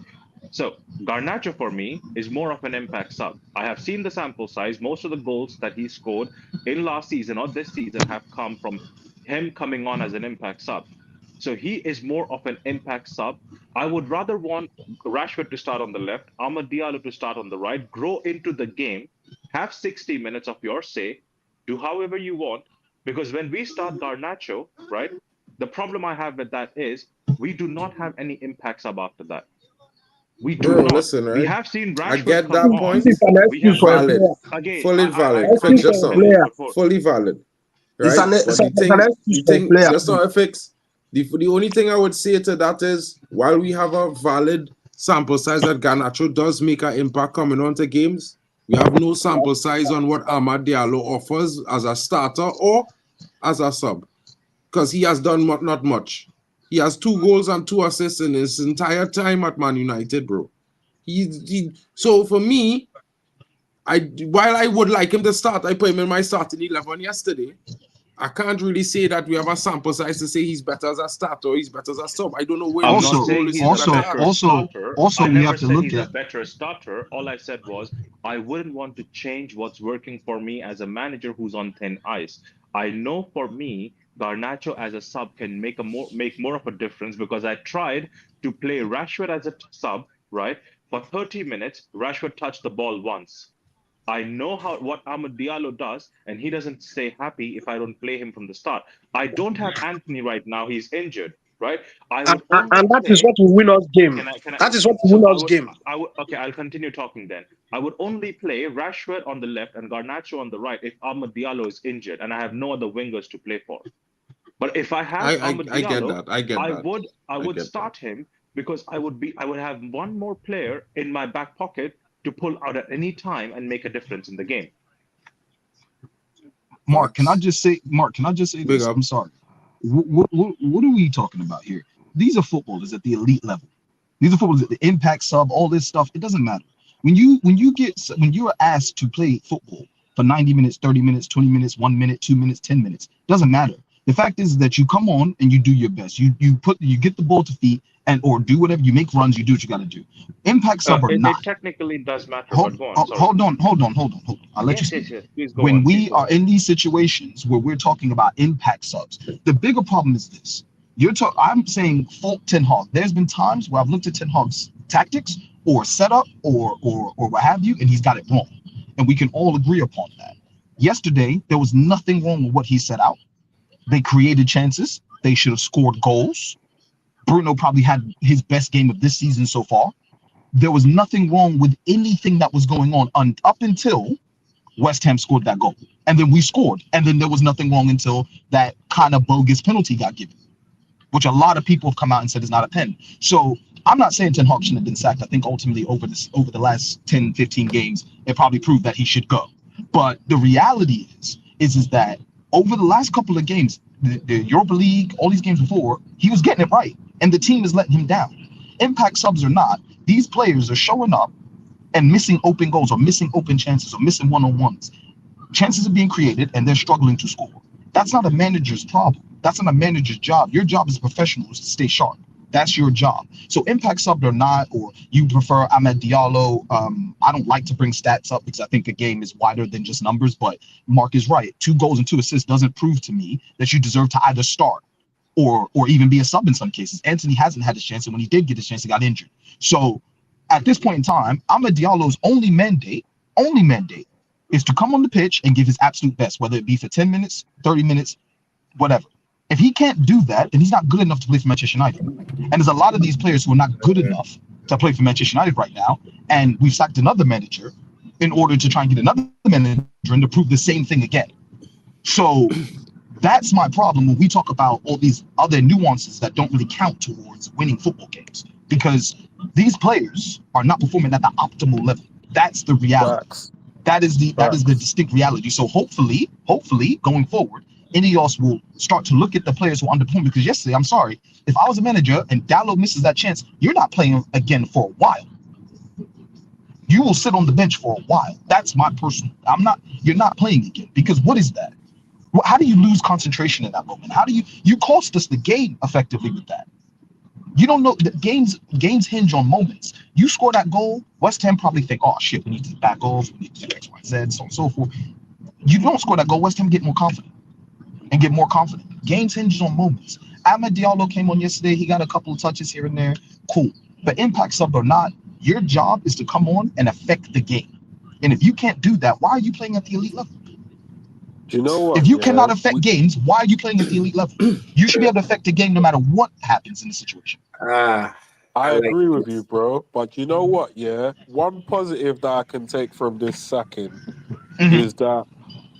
So Garnacho for me is more of an impact sub. I have seen the sample size. Most of the goals that he scored in last season or this season have come from him coming on as an impact sub. So he is more of an impact sub. I would rather want Rashford to start on the left, Amad Diallo to start on the right, grow into the game, have 60 minutes of your say, do however you want. Because when we start Garnacho, right, the problem I have with that is we do not have any impact sub after that. We do not. Listen, right? We have seen Rashford I get that point. We have valid. Again, Fully valid. Fully valid. Right? Just not a fix. The only thing I would say to that is, while we have a valid sample size that Garnacho does make an impact coming onto games, we have no sample size on what Amad Diallo offers as a starter or as a sub, because he has done not much. He has 2 goals and 2 assists in his entire time at Man United, bro. So for me, while I would like him to start, I put him in my starting 11 yesterday. I can't really say that we have a sample size to say he's better as a starter or he's better as a sub. I don't know where. Also, we have to look at a better starter. All I said was I wouldn't want to change what's working for me as a manager who's on thin ice. I know for me, Garnacho as a sub can make more of a difference, because I tried to play Rashford as a sub, right? For 30 minutes, Rashford touched the ball once. I know what Amad Diallo does, and he doesn't stay happy if I don't play him from the start. I don't have Anthony right now; he's injured, right? And that is what will win us game. That is what will win us game. Okay, I'll continue talking then. I would only play Rashford on the left and Garnacho on the right if Amad Diallo is injured, and I have no other wingers to play for. But if I have Amad Diallo, I would start him, because I would have one more player in my back pocket to pull out at any time and make a difference in the game. Mark, can I just say this? I'm sorry. What are we talking about here? These are footballers at the elite level. These are footballers at the impact sub, all this stuff. It doesn't matter. When you are asked to play football for 90 minutes, 30 minutes, 20 minutes, 1 minute, 2 minutes, 10 minutes, doesn't matter. The fact is that you come on and you do your best. You get the ball to feet or do whatever. You make runs. You do what you got to do. Impact sub or not. It technically does matter, Hold but go on. on. I'll let you speak. Yes. Please go When on. we are in these situations where we're talking about impact subs, the bigger problem is this. I'm saying fault Ten Hag. There's been times where I've looked at Ten Hag's tactics or setup or what have you, and he's got it wrong. And we can all agree upon that. Yesterday, there was nothing wrong with what he set out. They created chances. They should have scored goals. Bruno probably had his best game of this season so far. There was nothing wrong with anything that was going on up until West Ham scored that goal. And then we scored. And then there was nothing wrong until that kind of bogus penalty got given, which a lot of people have come out and said is not a pen. So I'm not saying Ten Hag shouldn't have been sacked. I think ultimately over the last 10, 15 games, it probably proved that he should go. But the reality is that over the last couple of games, the Europa League, all these games before, he was getting it right. And the team is letting him down. Impact subs or not, these players are showing up and missing open goals or missing open chances or missing one-on-ones. Chances are being created and they're struggling to score. That's not a manager's problem. That's not a manager's job. Your job as a professional is to stay sharp. That's your job. So impact sub or not, or you prefer Amad Diallo. I don't like to bring stats up because I think the game is wider than just numbers, but Mark is right. 2 goals and 2 assists doesn't prove to me that you deserve to either start or even be a sub in some cases. Anthony hasn't had his chance, and when he did get his chance, he got injured. So at this point in time, Amad Diallo's only mandate is to come on the pitch and give his absolute best, whether it be for 10 minutes, 30 minutes, whatever. If he can't do that, then he's not good enough to play for Manchester United. And there's a lot of these players who are not good enough to play for Manchester United right now. And we've sacked another manager in order to try and get another manager and to prove the same thing again. So that's my problem when we talk about all these other nuances that don't really count towards winning football games, because these players are not performing at the optimal level. That's the reality. Facts. That is the distinct reality. So hopefully going forward, Ineos will start to look at the players who underperform, because yesterday, I'm sorry, if I was a manager and Dallo misses that chance, you're not playing again for a while. You will sit on the bench for a while. That's my personal. You're not playing again, because what is that? How do you lose concentration in that moment? How do you cost us the game effectively with that? You don't know. Games hinge on moments. You score that goal, West Ham probably think, oh shit, we need to back off, we need to do X, Y, Z, so on and so forth. You don't score that goal, West Ham get more confident. Games hinges on moments. Amad Diallo came on yesterday. He got a couple of touches here and there. Cool. But impact sub or not, your job is to come on and affect the game. And if you can't do that, why are you playing at the elite level? Do you know what? If you cannot affect games, why are you playing at the elite level? You should be able to affect the game no matter what happens in the situation. I agree with you, bro. But you know what? Yeah, one positive that I can take from this sacking is that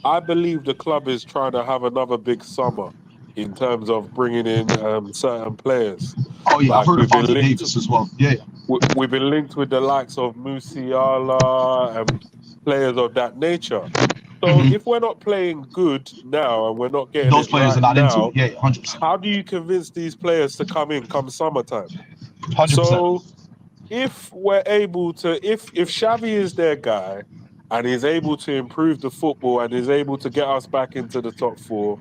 I believe the club is trying to have another big summer in terms of bringing in certain players. Oh yeah, I've heard of Fonzie Davis as well. Yeah. We've been linked with the likes of Musiala and players of that nature. So if we're not playing good now and we're not getting those players right are not now, into it. Yeah, 100%. how do you convince these players to come in come summertime? 100%. So if we're able to, if Xavi is their guy and he's able to improve the football and is able to get us back into the top 4,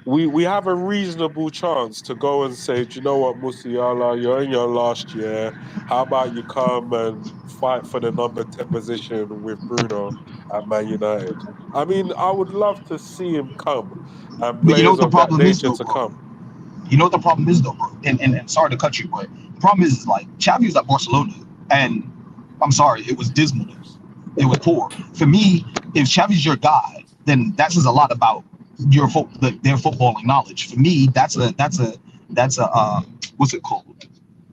we have a reasonable chance to go and say, do you know what, Musiala, you're in your last year. How about you come and fight for the number 10 position with Bruno at Man United? I mean, I would love to see him come and But you know players what the of that problem is, nature though, to bro? come. You know what the problem is, though, bro? And sorry to cut you, but the problem is like Xavi was at Barcelona, and I'm sorry, it was dismal. It was poor. For me, if Xavi's your guy, then that says a lot about their footballing knowledge. For me, that's a what's it called?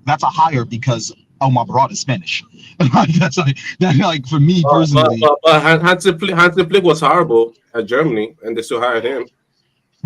That's a hire because my brother is Spanish. that's like for me personally. But Hansi Flick was horrible at Germany, and they still hired him.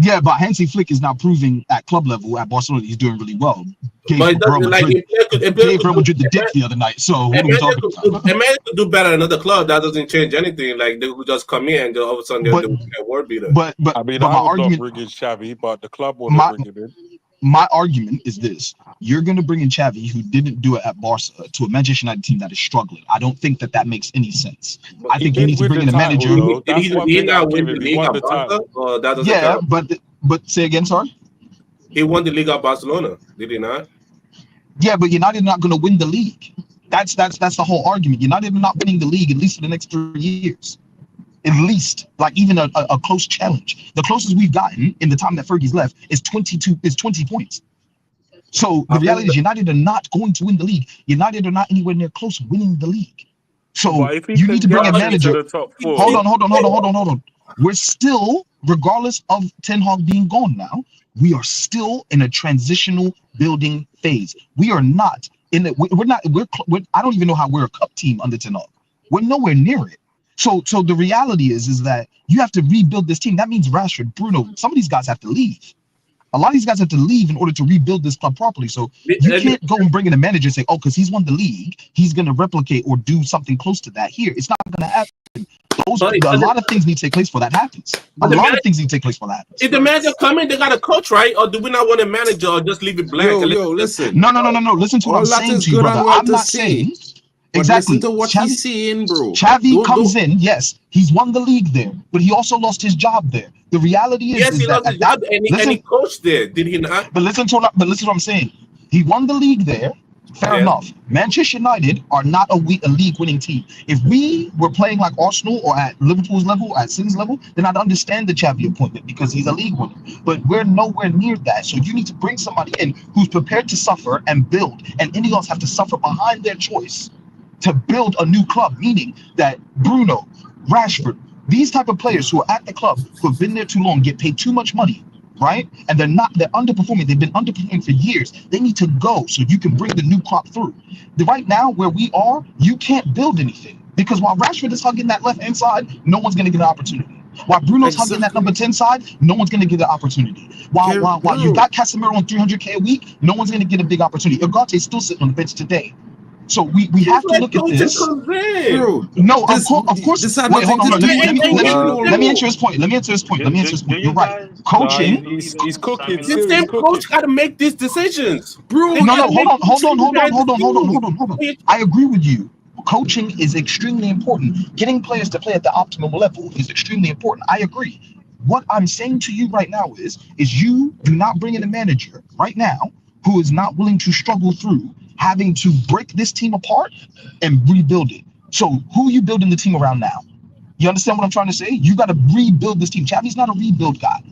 Yeah, but Hansi Flick is now proving at club level at Barcelona he's doing really well. Gave But Real Madrid the dick the other night. So what are we talking about? They may do better at another club. That doesn't change anything. Like they would just come in and all of a sudden they're a word beater. But I mean, my I would argument, not bring in Xavi, but the club will not bring him in. My argument is this: you're going to bring in Xavi, who didn't do it at Barca, to a Manchester United team that is struggling. I don't think that makes any sense. I think you need to bring in a manager. Did he not win the league at Barca? But say again, sorry. He won the league at Barcelona, did he not? Yeah, but United are not going to win the league. That's the whole argument. United are not winning the league, at least for the next 3 years. At least, like even a close challenge. The closest we've gotten in the time that Fergie's left is 20 points. So the reality is United are not going to win the league. United are not anywhere near close to winning the league. So you need to bring a manager. The top four. Hold on. We're still, regardless of Ten Hag being gone now, we are still in a transitional building phase. We are not in it. We're I don't even know how we're a cup team under Ten Hag. We're nowhere near it. So the reality is that you have to rebuild this team. That means Rashford, Bruno, some of these guys have to leave. A lot of these guys have to leave in order to rebuild this club properly. So you can't go and bring in a manager and say, oh, because he's won the league, he's going to replicate or do something close to that here. It's not going to happen. A lot of things need to take place for that happens. A lot of things need to take place for that happens. If the manager come in, they got a coach, right? Or do we not want a manager or just leave it blank? Listen. No. Listen to what I'm saying to you, brother. I'm not saying... Exactly. Listen to what he's saying, bro. Xavi comes in, yes, he's won the league there, but he also lost his job there. The reality is, he lost his job and he coached there, did he not? But listen to what I'm saying. He won the league there. Fair enough. Manchester United are not a league-winning team. If we were playing like Arsenal or at Liverpool's level, at City's level, then I'd understand the Xavi appointment because he's a league winner. But we're nowhere near that. So you need to bring somebody in who's prepared to suffer and build, and any else have to suffer behind their choice to build a new club, meaning that Bruno, Rashford, these type of players who are at the club, who have been there too long, get paid too much money, right? And they're underperforming. They've been underperforming for years. They need to go so you can bring the new crop through. Right now, where we are, you can't build anything because while Rashford is hugging that left-hand side, no one's going to get an opportunity. While Bruno's hugging that number 10 side, no one's going to get an opportunity. While you got Casemiro on 300K a week, no one's going to get a big opportunity. Ugarte's still sitting on the bench today. So we have to look at this. No, of course. Wait, hold on. Let me answer his point. You're right. Coaching. He's cooking. The same coach got to make these decisions, bro. No. Hold on. I agree with you. Coaching is extremely important. Getting players to play at the optimal level is extremely important. I agree. What I'm saying to you right now is you do not bring in a manager right now who is not willing to struggle through having to break this team apart and rebuild it. So who are you building the team around now? You understand what I'm trying to say? You got to rebuild this team. Xavi's not a rebuild guy.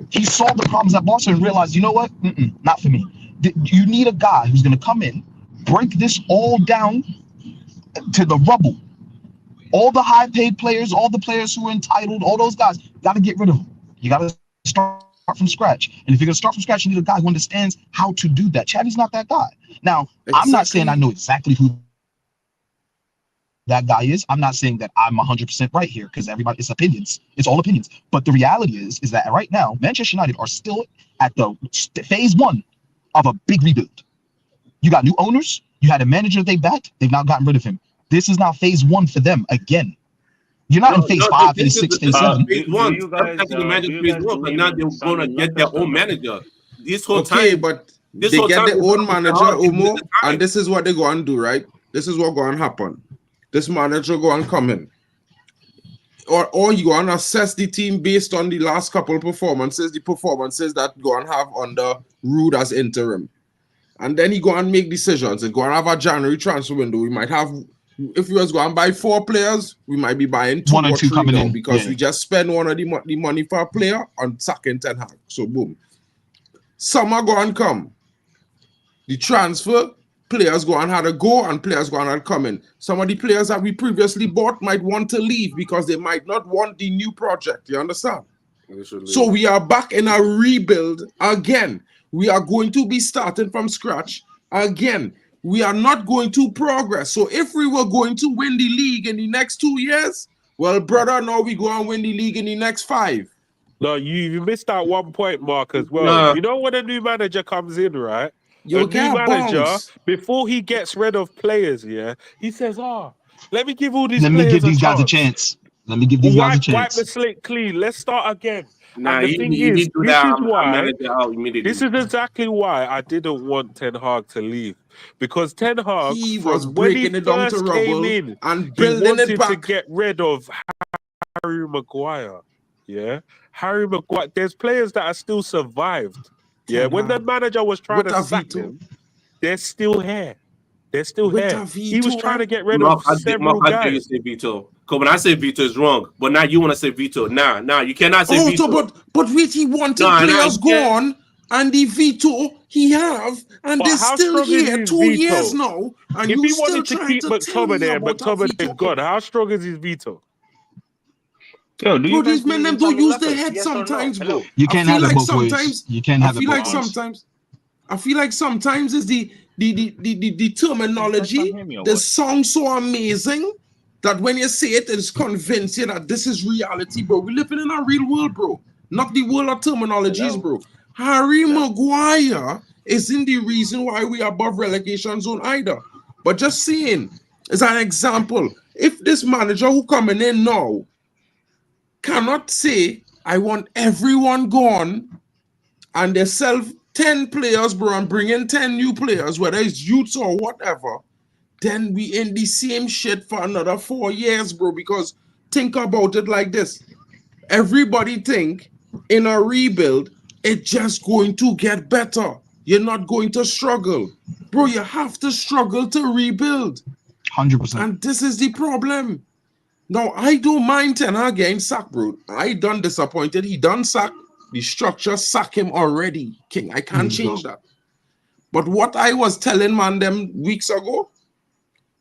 He saw the problems at Barca and realized, you know what? Not for me. You need a guy who's going to come in, break this all down to the rubble. All the high-paid players, all the players who are entitled, all those guys, got to get rid of them. You got to start from scratch. And if you're going to start from scratch, you need a guy who understands how to do that. Xavi's not that guy. Now, I'm not saying I know exactly who that guy is. I'm not saying that I'm 100% right here because it's opinions. It's all opinions. But the reality is that right now, Manchester United are still at the phase one of a big rebuild. You got new owners. You had a manager they backed. They've now gotten rid of him. This is now phase one for them again. You're not in phase 5, phase 6, phase 7. Phase 1. But now they're going to get their own manager. This whole time. But they get their own manager, Omo, and this is what they're going to do, right? This is what going to happen. This manager going to come in. Or you going to assess the team based on the last couple of performances, the performances that going to have under Rude as interim. And then he going to make decisions. It's going to have a January transfer window. We might have... If we was going to buy 4 players, we might be buying 2 or 3 coming in because we just spend one of the money for a player on sacking Ten Hag. So boom. Summer go and come. The transfer, players go and have to go and players go and come in. Some of the players that we previously bought might want to leave because they might not want the new project. You understand? So we are back in a rebuild again. We are going to be starting from scratch again. We are not going to progress. So if we were going to win the league in the next 2 years, well, brother, now we go and win the league in the next 5. No, you missed out one point, Mark, as well. You know when a new manager comes in, right? You a new manager, before he gets rid of players, he says, let me give all these players give these guys a chance. Let me give these guys a chance. Wipe the slate clean. Let's start again. Nah, this is exactly why I didn't want Ten Hag to leave. Because Ten Hag, he was breaking it down to rubble and building it back to get rid of Harry Maguire. Yeah, Harry Maguire. There's players that are still survived. Yeah, Ten when the Hag. manager was trying With to a sack veto. them, they're still here. They're still With here. a He was veto, trying to get rid Mark, of several how dare you guys. say veto? Because when I say veto, it's wrong. But now you want to say veto. Nah, you cannot say Oh, veto. so but wait, he wanted Nah, players you can't. gone, and the veto he have, and But they're how still strong is here his 2 years veto? now, and If you he still wanted to trying keep to tell me McTominay and about a McTominay is veto. gone, how strong is his veto? Yo, do you Bro, guys these men believe them in don't Sammy use their Lucas? head Yes or no? sometimes, Hello. bro. You I can't feel have it like both ways. sometimes You can't I have it feel both like ways. sometimes I feel like sometimes is the terminology, can't hear me or the what? song so amazing that when you say it, it's convince you that this is reality, bro. We living in a real world, bro. Not the world of terminologies, Hello. bro. Harry Hello. Maguire isn't the reason why we are above relegation zone either. But just saying, as an example, if this manager who coming in now cannot say, I want everyone gone, and they sell 10 players, bro, and bring in 10 new players, whether it's youths or whatever, then we in the same shit for another 4 years, bro. Because think about it like this. Everybody think in a rebuild, it's just going to get better. You're not going to struggle. Bro, you have to struggle to rebuild. 100%. And this is the problem. Now, I don't mind Ten Hag getting sacked, bro. I done disappointed. He done sack. The structure sack him already, King. I can't change that. But what I was telling man them weeks ago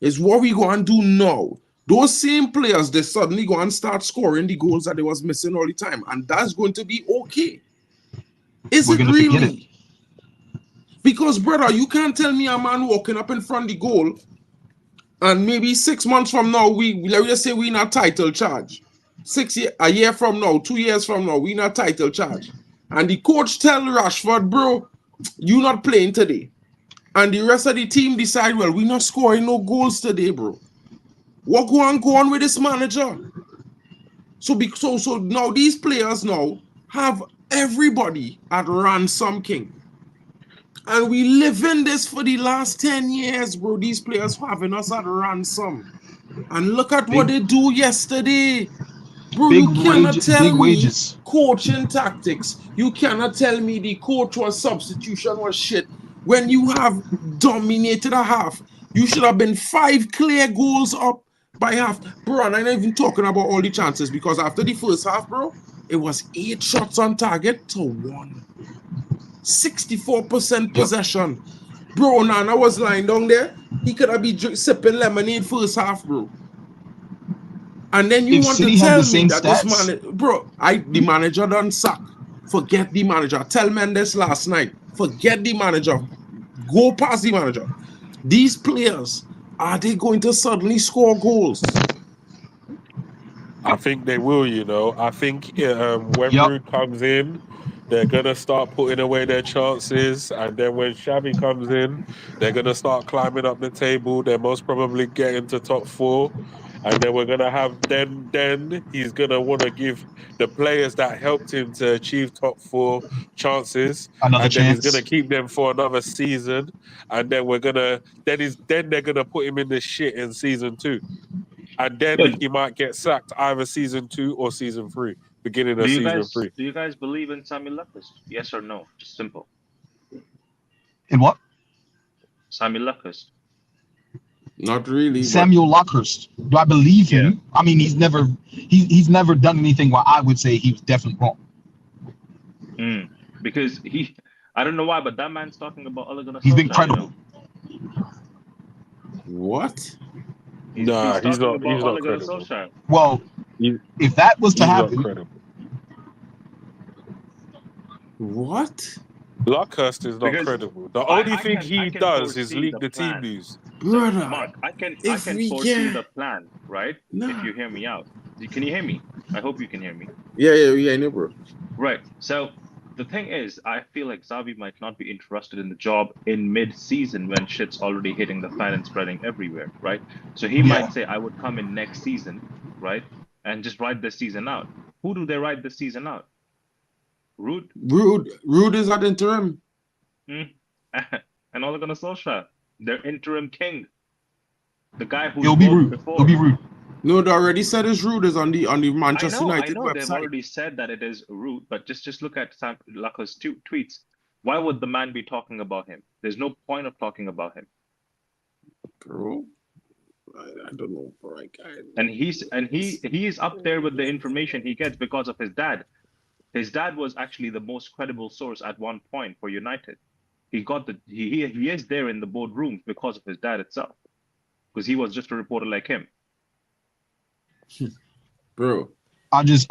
is what we go and do now. Those same players, they suddenly go and start scoring the goals that they was missing all the time. And that's going to be okay. Is We're it gonna forget it. really? Because, brother, you can't tell me a man walking up in front of the goal and maybe 6 months from now, let me just say we in a title charge. A year from now, 2 years from now, we in a title charge. And the coach tell Rashford, bro, you not playing today. And the rest of the team decide, well, we not scoring no goals today, bro. What go on with this manager? So now these players now have everybody at ransom, King. And we live in this for the last 10 years, bro. These players having us at ransom. And look at what they do yesterday. Bro, you cannot tell big me wages. coaching tactics. You cannot tell me the coach was substitution was shit. When you have dominated a half, you should have been 5 clear goals up by half. Bro, and I'm not even talking about all the chances because after the first half, bro, it was 8 shots on target to 1. 64% possession. Bro, Nana was lying down there. He could have been sipping lemonade first half, bro. And then you If want City to had tell the me same that this stats, man, bro, the manager done suck. Forget the manager. Tell Mendes last night. Forget the manager. Go past the manager. These players, are they going to suddenly score goals? I think they will, you know. I think when Yep. Rude comes in, they're going to start putting away their chances. And then when Xavi comes in, they're going to start climbing up the table. They're most probably getting to top 4. And then we're going to have, then he's going to want to give the players that helped him to achieve top 4 chances. another And then he's going to chance. keep them for another season. And then then they're going to put him in the shit in season 2. And then Yo, he might get sacked either season 2 or season 3, beginning do of you season guys 3. do you guys believe in Sammy Lucas? Yes or no? Just simple. In what? Sammy Lucas. Not really. Samuel Lockhurst. Do I believe Yeah. him? I mean, he's never done anything where I would say he was definitely wrong. Because I don't know why, but that man's talking about Ole Gunnar He's been Solskjaer, credible. What? He's Nah, he's talking not about Ole Gunnar credible. Solskjaer. Well, if that was to He's not happen, credible. What? Lockhurst is not Because credible. The only thing I he can does is foresee leak the the team plan. news. Brother, Mark, I can we foresee get- the plan, right? Nah. If you hear me out. Can you hear me? I hope you can hear me. Yeah, I know, bro. Right. So the thing is, I feel like Xavi might not be interested in the job in mid-season when shit's already hitting the fan and spreading everywhere, right? So he might say, I would come in next season, right? And just ride the season out. Who do they ride the season out? Rude? Rude is at interim. And Ole Gunnar Solskjaer, their interim king. The guy who it'll be rude. before. It'll be rude. No, they already said it's rude is on the I Manchester know, United they've website. already said that it is rude, but just look at Sam Laka's tweets. Why would the man be talking about him? There's no point of talking about him. Bro, I don't know, bro. And he's up there with the information he gets because of his dad. His dad was actually the most credible source at one point for United. He is there in the boardrooms because of his dad itself, because he was just a reporter like him. Bro, I just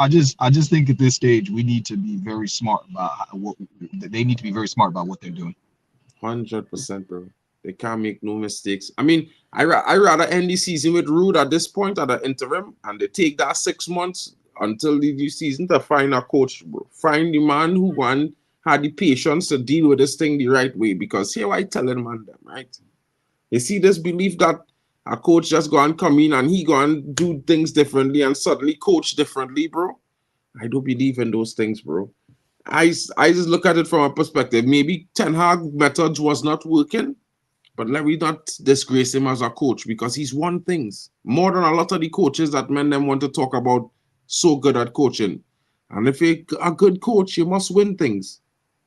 think at this stage we need to be very smart about they need to be very smart about what they're doing. 100%, bro. They can't make no mistakes. I mean, I rather end the season with Rude at this point at the interim, and they take that 6 months until the new season to find a coach, bro. Find the man who had the patience to deal with this thing the right way. Because here I telling man them, right? You see this belief that a coach just go and come in and he go and do things differently and suddenly coach differently, bro. I don't believe in those things, bro. I just look at it from a perspective. Maybe Ten Hag methods was not working, but let me not disgrace him as a coach because he's won things more than a lot of the coaches that men them want to talk about so good at coaching. And if you're a good coach, you must win things.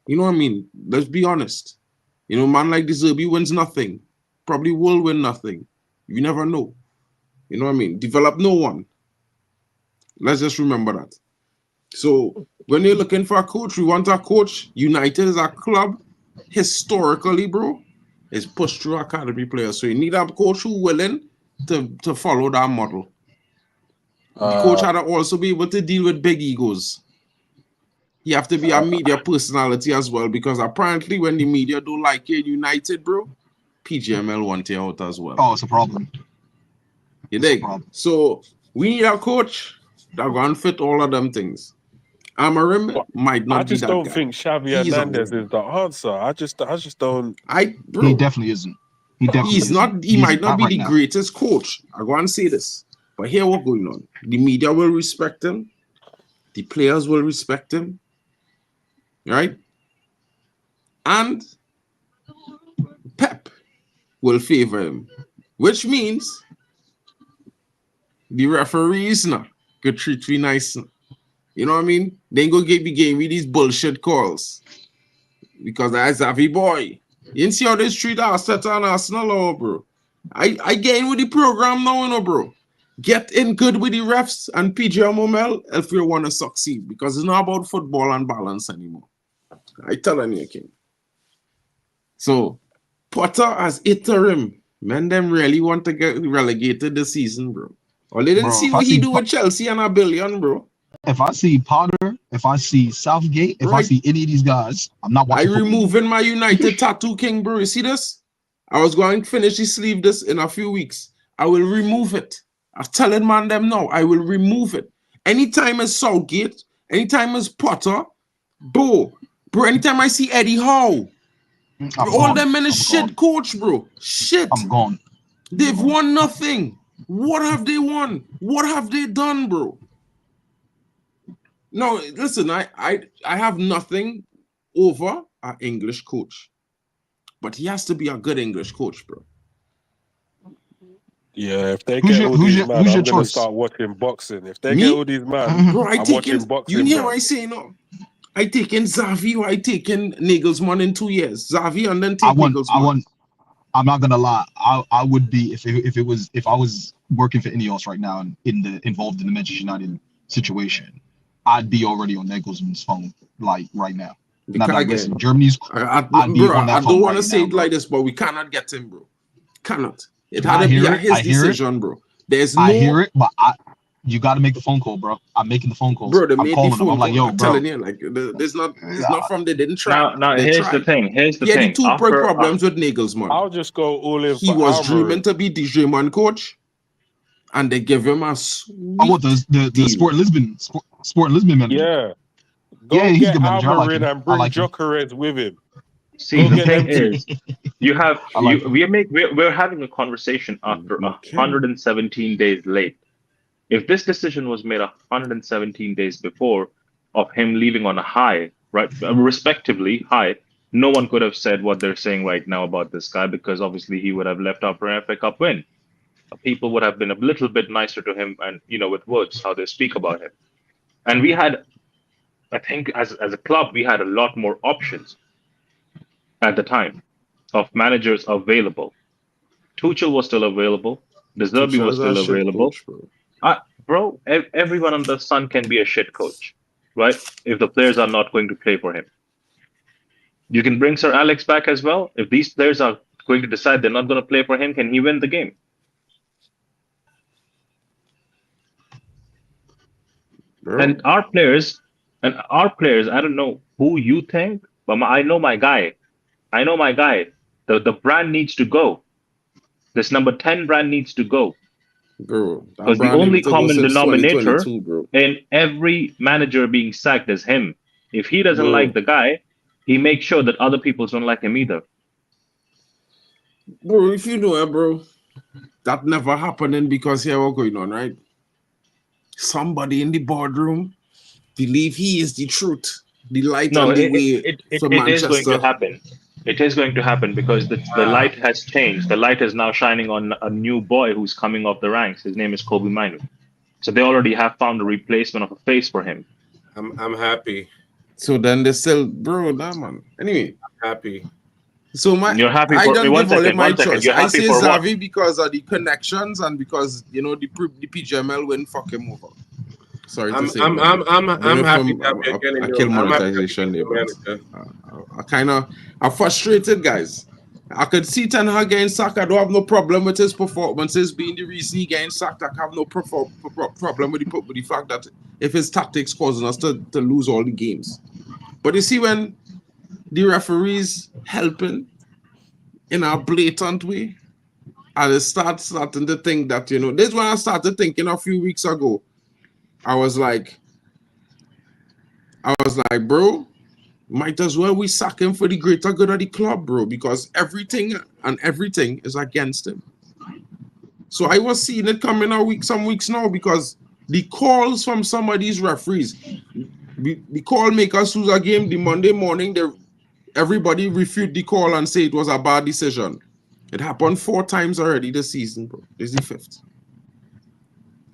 You know what I mean? Let's be honest. You know, man like De Zerbi wins nothing. Probably will win nothing. You never know. You know what I mean? Develop no one. Let's just remember that. So when you're looking for a coach, we want a coach. United is a club historically, bro, is pushed through academy players. So you need a coach who's willing to follow that model. The coach had to also be able to deal with big egos. You have to be a media personality as well, because apparently when the media don't like you United, bro, PGML want you out as well. Oh, it's a problem. You dig? So we need a coach that going to fit all of them things. Amarim might not be that guy. I just don't think Xavi Hernandez is the answer. I just don't. Bro, he definitely isn't. He's not. He might not be the greatest coach. I go and say this, but here what's going on. The media will respect him. The players will respect him. Right? And Pep will favor him, which means the referees now could treat me nice. You know what I mean? They ain't gonna give me these bullshit calls because that's Xavi boy. You didn't see how they treat Arteta and Arsenal, bro. I get in with the program now, you know, bro. Get in good with the refs and PJ Momel if you want to succeed, because it's not about football and balance anymore. I telling you, King. So Potter as interim, man, them really want to get relegated this season, bro. Or they didn't see what he do with Chelsea and $1 billion, bro. If I see Potter, if I see Southgate, if I see any of these guys, I'm not watching. I removing my United tattoo, King, bro. You see this? I was going to finish the sleeve this in a few weeks. I will remove it. I'm telling man them now. I will remove it. Anytime it's Southgate, anytime it's Potter, bro, anytime I see Eddie Howe, all them men is shit coach, bro. Shit. I'm gone. They've won nothing. What have they won? What have they done, bro? No, listen, I have nothing over an English coach, but he has to be a good English coach, bro. Yeah, if they get all these man, I'm gonna start watching boxing. If they get all these man, bro, I'm watching boxing. You hear what I say, no? I taken Xavi or I taken Nagelsmann in 2 years. Xavi and then take Nagelsmann. I'm not gonna lie. I would be if I was working for Ineos right now and involved in the Manchester United situation, I'd be already on Nagelsmann's phone like right now. Listen, Germany's. I don't want to say it like this, but we cannot get him, bro. Cannot. It had to be his decision, bro. There's no. I hear it, but you got to make the phone call, bro. I'm making the phone calls. Bro, they I'm made calling the phone them. I'm like, yo, I'm bro. telling you, like, it's not from they didn't try. Now here's the thing. Here's the thing. The two problems with Nagelsmann. I'll just go all in. He was dreaming to be DJ Man coach, and they give him a sweet the Sport Lisbon manager. Yeah. He's a good manager. I like him. And bring Jokeres with him. See, the thing is, we're having a conversation after 117 days late. If this decision was made 117 days before of him leaving on a high, right, respectively high, no one could have said what they're saying right now about this guy, because obviously he would have left after an FA Cup win. people would have been a little bit nicer to him, and with words how they speak about him. And we had, I think, as a club, we had a lot more options at the time of managers available. Tuchel was still available. De Zerbi was still available. Bro, everyone under the sun can be a shit coach, right? If the players are not going to play for him. You can bring Sir Alex back as well. If these players are going to decide they're not going to play for him, can he win the game? Bro. And our players, I don't know who you think, but I know my guy. The brand needs to go. This number 10 brand needs to go. Bro, because the only common denominator in every manager being sacked is him. If he doesn't like the guy, he makes sure that other people don't like him either. Bro, if you know it, bro, that never happening because here what's going on, right? Somebody in the boardroom believe he is the truth, the light and the way for Manchester. It is going to happen. It is going to happen because the light has changed. The light is now shining on a new boy who's coming off the ranks. His name is Kobe Minu. So they already have found a replacement of a face for him. I'm happy. So then they still, bro, nah, man. Anyway, I'm happy. So you're happy I for don't one give second, my one second. choice. You're I happy say for Xavi what? because of the connections and because the PGML win fuck him over. Sorry to say. I'm happy to be again. I kill monetization there, but I'm frustrated, guys. I could see Ten Hag getting sacked. I don't have no problem with his performances being the reason he getting sacked. I have no problem with the fact that if his tactics causing us to lose all the games. But you see, when the referees helping in a blatant way, and starting to think that, this is when I started thinking a few weeks ago. I was like, bro, might as well we sack him for the greater good of the club, bro, because everything is against him. So I was seeing it coming some weeks now because the calls from some of these referees, the call makers lose a game the Monday morning, everybody refute the call and say it was a bad decision. It happened 4 times already this season, bro. This is the 5th.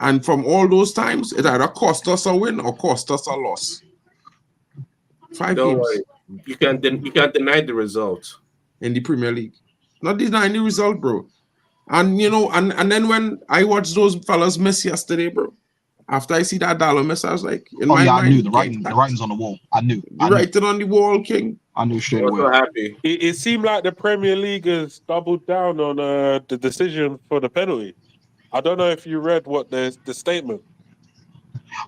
And from all those times, it either cost us a win or cost us a loss. 5 Don't games. worry. You can't deny the result. In the Premier League. Not denying the result, bro. And, and then when I watched those fellas miss yesterday, bro, after I see that Dallo miss, I was like, in my mind, I knew the writing's on the wall. I knew. The writing on the wall, King. I knew straight away. So happy. It seemed like the Premier League has doubled down on the decision for the penalty. I don't know if you read what the statement.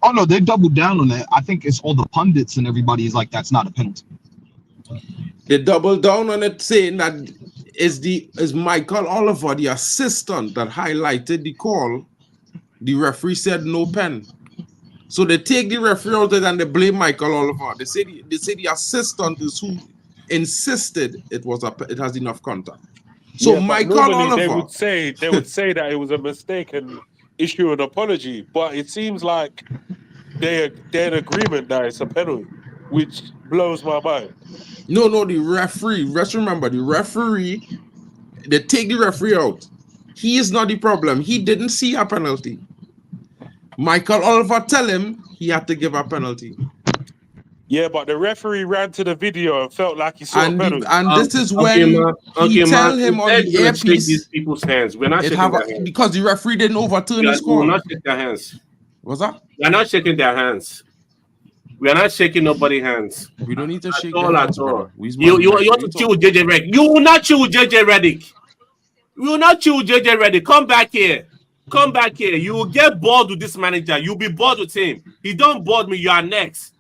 Oh no, they doubled down on that. I think it's all the pundits and everybody is like, that's not a penalty. They doubled down on it, saying that is Michael Oliver, the assistant that highlighted the call. The referee said no pen. So they take the referee out there and they blame Michael Oliver. They say the assistant is who insisted it has enough contact. So yeah, Michael Oliver, they would say that it was a mistake and issue an apology, but it seems like they're in agreement that it's a penalty, which blows my mind. No, the referee. Let's remember the referee. They take the referee out. He is not the problem. He didn't see a penalty. Michael Oliver tell him he had to give a penalty. Yeah, but the referee ran to the video and felt like he saw a penalty. And this is when he tell him on the earpiece. These people's hands. We're not shaking their hands. Because the referee didn't overturn his call. We're not shaking their hands. What's that? We're not shaking their hands. We are not shaking nobody's hands. We don't need to shake all hands, at all. You want to chill with JJ Redick. You will not chill with JJ Redick. We will not chill with JJ Redick. Come back here. Come back here. You will get bored with this manager. You'll be bored with him. He don't bored me. You are next.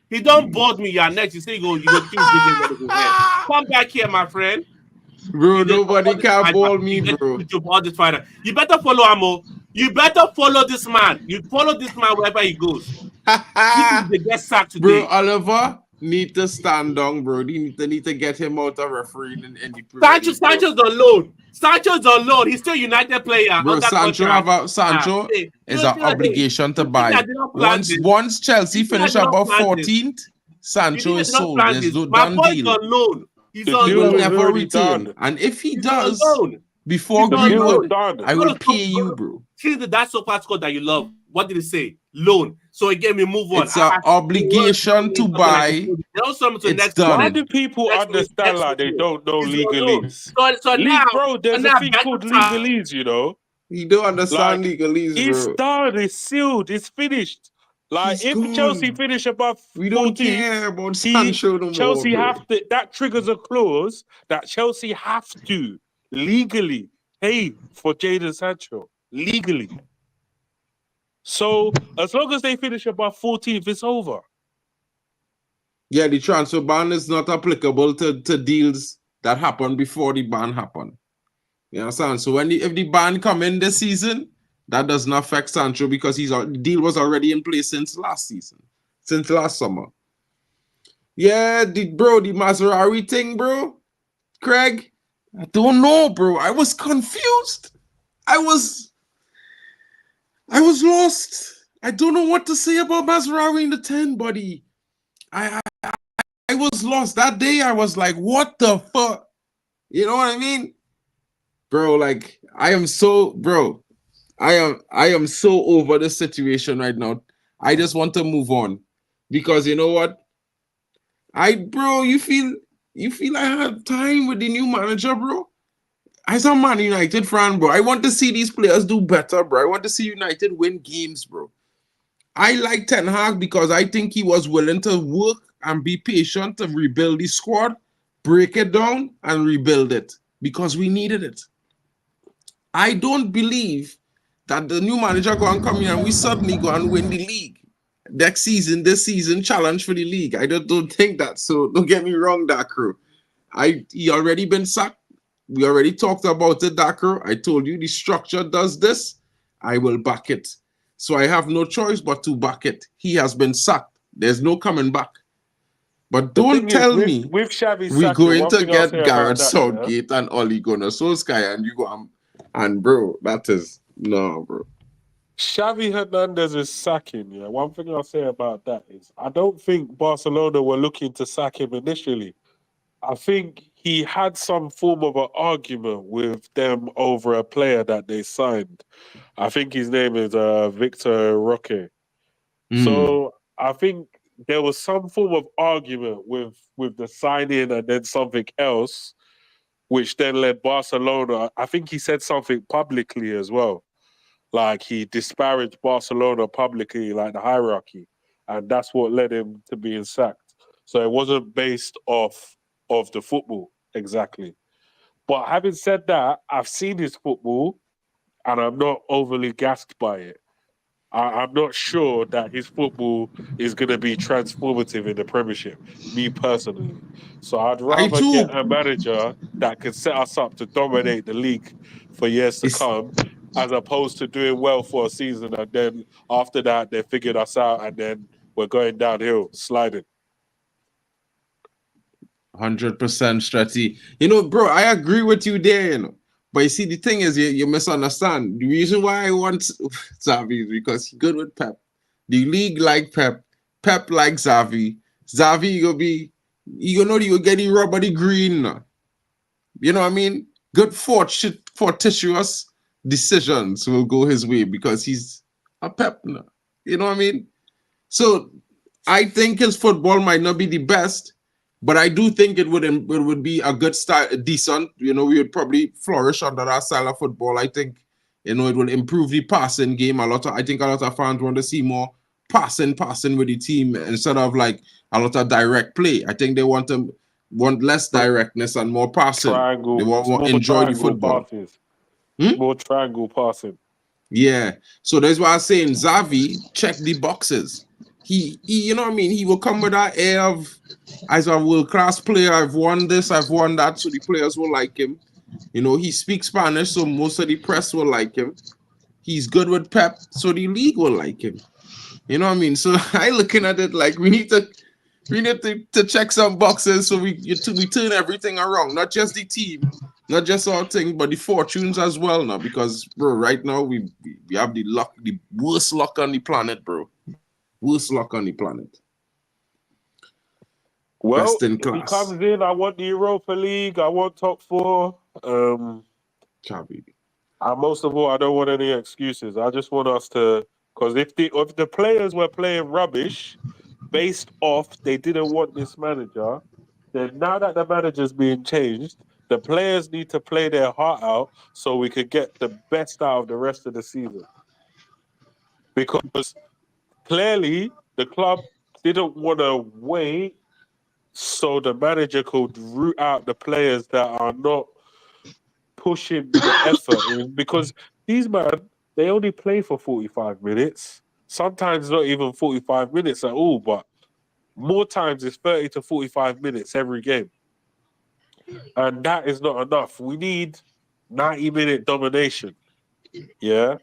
He don't bored me. You are next. You say you go choose JJ Redick. Come back here, my friend. Bro, nobody can ball me, bro. You better follow Amo. You better follow this man. You follow this man wherever he goes. They get sacked today. Bro, Oliver need to stand down, bro. They need to get him out of refereeing in the Sancho's on loan. Sancho's on loan. He's still a United player. Bro, Sancho is an obligation to buy. Once Chelsea finish above 14th, Sancho is sold. There's no done deal. On loan. He's on He will loan. never return. And if he does, Before Because Greenwood, done. I would pay you, bro. See that so-far score that you love. What did it say? Loan. So again, we move on. It's an obligation to buy. Next Why Done. do people understand like they don't know legalese? So now, Bro, there's a thing called legalese, you know? You don't understand Like, legalese, it's bro. done, it's sealed, it's finished. Like, He's if Chelsea gone. finish above We don't 14, care about Sancho no more, Chelsea bro. have to, that triggers a clause that Chelsea have to legally pay for Jadon Sancho. Legally. So, as long as they finish above 14th, it's over. Yeah, the transfer ban is not applicable to deals that happened before the ban happened. You understand? So if the ban come in this season, that does not affect Sancho because the deal was already in place since last season, since last summer. Yeah, the Mazraoui thing, bro. Craig, I don't know, bro. I was confused. I was lost. I don't know what to say about Mazraoui in the 10, buddy. I was lost. That day I was like, what the fuck? You know what I mean? Bro, like I am so over this situation right now. I just want to move on. Because you know what? You feel I have time with the new manager, bro? As a Man United fan, bro, I want to see these players do better, bro. I want to see United win games, bro. I like Ten Hag because I think he was willing to work and be patient to rebuild the squad, break it down, and rebuild it because we needed it. I don't believe that the new manager go and come in and we suddenly go and win the league. This season, challenge for the league. I don't think that. So don't get me wrong, Dakro. He already been sacked. We already talked about it, Dakro. I told you the structure does this. I will back it. So I have no choice but to back it. He has been sacked. There's no coming back. But don't tell me with Xavi we're going to get Gareth Gareth Southgate and Ole Gunnar Solskjaer and you go and bro, that is no, bro. Xavi Hernandez's sacking, yeah. One thing I'll say about that is I don't think Barcelona were looking to sack him initially. I think he had some form of an argument with them over a player that they signed. I think his name is Victor Roque. So I think there was some form of argument with the signing and then something else, which then led Barcelona. I think he said something publicly as well. Like he disparaged Barcelona publicly, like the hierarchy. And that's what led him to being sacked. So it wasn't based off of the football, exactly. But having said that, I've seen his football and I'm not overly gassed by it. I'm not sure that his football is going to be transformative in the Premiership, me personally. So I'd rather get a manager that can set us up to dominate the league for years to come, as opposed to doing well for a season and then after that they figured us out and then we're going downhill, sliding. 100% Stretty. You know, bro, I agree with you there, you know. But you see, the thing is, you misunderstand. The reason why I want Xavi is because he's good with Pep. The league like Pep. Pep like Xavi. Xavi, you will get the rubber the green. You know what I mean? Good fortuitous decisions will go his way because he's a Pep. You know what I mean? So I think his football might not be the best, but I do think it would be a good start, decent. You know, we would probably flourish under that style of football. I think, you know, it will improve the passing game. I think a lot of fans want to see more passing with the team instead of like a lot of direct play. I think they want less directness and more passing. Triangle. They want to enjoy the football. More triangle passing. Yeah. So that's why I'm saying Xavi check the boxes. He you know what I mean? He will come with that air of, as a world-class player, I've won this, I've won that, so the players will like him. You know, he speaks Spanish, so most of the press will like him. He's good with Pep, so the league will like him. You know what I mean? So I looking at it like we need to check some boxes so we turn everything around, not just the team, not just our thing, but the fortunes as well now. Because bro, right now we have the worst luck on the planet, bro. Worst luck on the planet. Well, best in if he class. comes in, I want the Europa League. I want top 4. Chavi. And most of all, I don't want any excuses. I just want us to, because if the players were playing rubbish based off they didn't want this manager, then now that the manager's being changed, the players need to play their heart out so we could get the best out of the rest of the season. Because clearly the club didn't want to wait so the manager could root out the players that are not pushing the effort in, because these man, they only play for 45 minutes. Sometimes not even 45 minutes at all, but more times it's 30 to 45 minutes every game. And that is not enough. We need 90-minute domination. Yeah.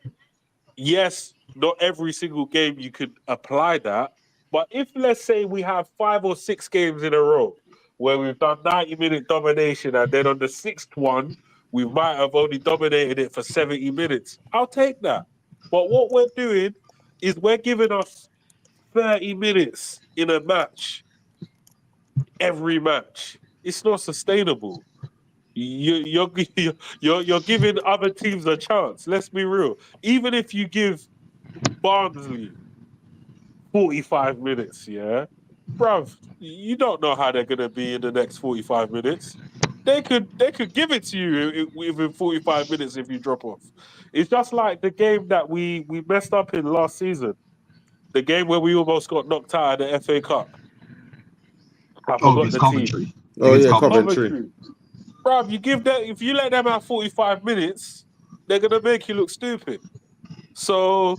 Yes, not every single game you could apply that. But if, let's say, we have 5 or 6 games in a row where we've done 90-minute domination, and then on the 6th one, we might have only dominated it for 70 minutes, I'll take that. But what we're doing is we're giving us 30 minutes in a match, every match. It's not sustainable. You're giving other teams a chance. Let's be real. Even if you give Barnsley 45 minutes, yeah, bruv, you don't know how they're gonna be in the next 45 minutes. They could give it to you within 45 minutes if you drop off. It's just like the game that we messed up in last season, the game where we almost got knocked out of the FA Cup. I forgot against the Coventry. team. Oh Against yeah, Coventry. Coventry. Bruv, you give that, if you let them have 45 minutes, they're gonna make you look stupid. So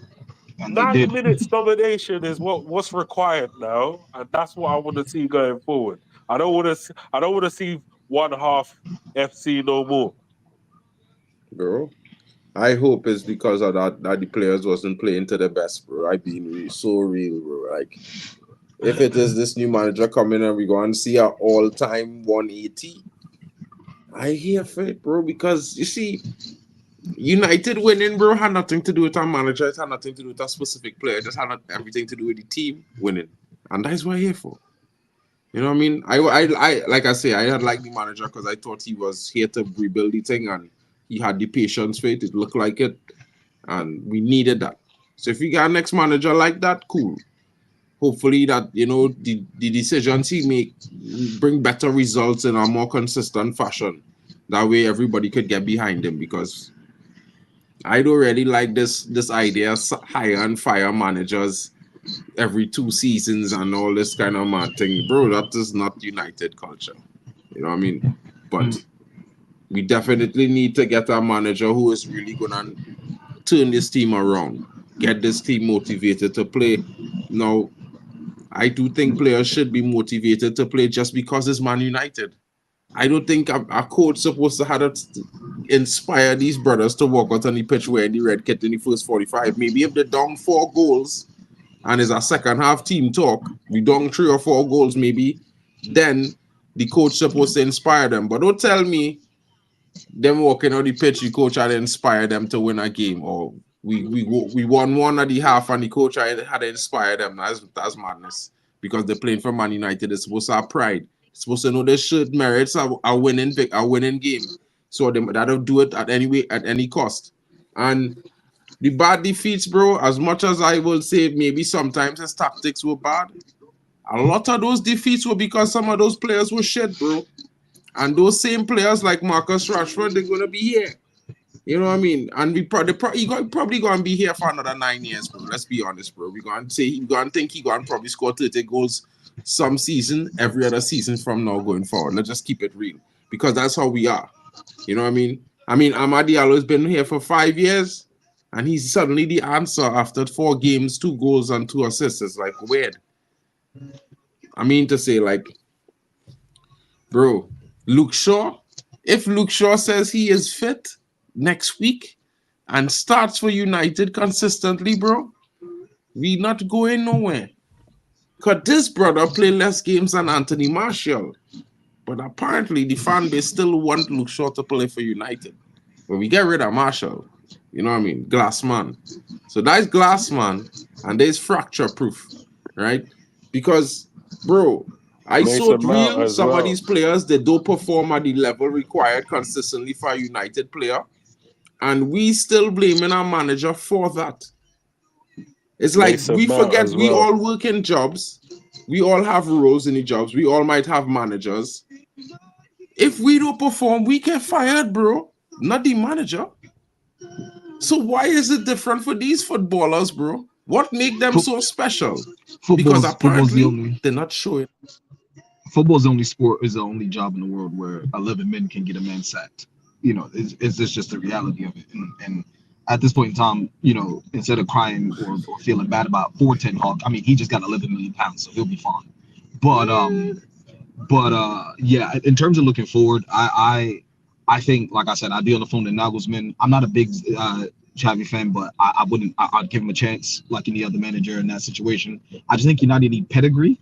And they 90 did. minutes domination is what's required now, and that's what I want to see going forward. I don't want to see one half FC no more. Bro. I hope it's because of that the players wasn't playing to the best, bro. I being so real, bro. Like, if it is this new manager coming and we go and see our all-time 180, I hear for it, bro. Because you see, United winning, bro, had nothing to do with our manager. It had nothing to do with a specific player. It just had everything to do with the team winning, and that's what I'm here for. You know what I mean? I like I say, I had liked the manager because I thought he was here to rebuild the thing, and he had the patience for it. It looked like it, and we needed that. So if we got a next manager like that, cool. Hopefully that, you know, the decisions he make bring better results in a more consistent fashion. That way everybody could get behind him, because I don't really like this idea of hire and fire managers every 2 seasons and all this kind of mad thing. Bro, that is not United culture. You know what I mean? But we definitely need to get a manager who is really going to turn this team around, get this team motivated to play. Now, I do think players should be motivated to play just because it's Man United. I don't think a coach supposed to have to inspire these brothers to walk out on the pitch wearing the red kit in the first 45. Maybe if they're down 4 goals and it's a second half team talk, we down 3 or 4 goals maybe, then the coach supposed to inspire them. But don't tell me them walking on the pitch, the coach had to inspire them to win a game, or we won one at the half and the coach had to inspire them. That's madness, because they're playing for Man United. It's supposed to have pride. It's supposed to know their shirt merits a winning game. So that'll do it at any cost. And the bad defeats, bro, as much as I will say maybe sometimes his tactics were bad, a lot of those defeats were because some of those players were shit, bro. And those same players like Marcus Rashford, they're gonna be here. You know what I mean? And he probably gonna be here for another 9 years, bro. Let's be honest, bro. We're gonna think he gonna probably score 30 goals some season, every other season from now going forward. Let's just keep it real, because that's how we are. You know what I mean? Amad Diallo's been here for 5 years, and he's suddenly the answer after 4 games, 2 goals and 2 assists. It's like weird. I mean to say, like, bro, Luke Shaw, if Luke Shaw says he is fit next week and starts for United consistently, bro, we not going nowhere. Because this brother play less games than Anthony Martial. But apparently the fan base still want Luke Shaw to play for United. When we get rid of Martial, you know what I mean? Glassman. So that's Glassman, and there's fracture proof, right? Because, bro, I saw some of these players, they don't perform at the level required consistently for a United player. and we still blaming our manager for that. It's like Mason we Mount forget as we well. all work in jobs. We all have roles in the jobs. We all might have managers. If we don't perform, we get fired, bro. Not the manager. So why is it different for these footballers, bro? What make them so special? Because Football's the apparently only they're not showing. football's the only sport is the only job in the world where 11 men can get a man sacked. You know, it's just the reality of it. And at this point in time, you know, instead of crying or feeling bad about 410 Hawk, I mean, he just got 11 million pounds, so he'll be fine. But yeah, in terms of looking forward, I think, like I said, I'd be on the phone to Nagelsmann. I'm not a big Xavi fan, but I'd give him a chance like any other manager in that situation. I just think United need pedigree.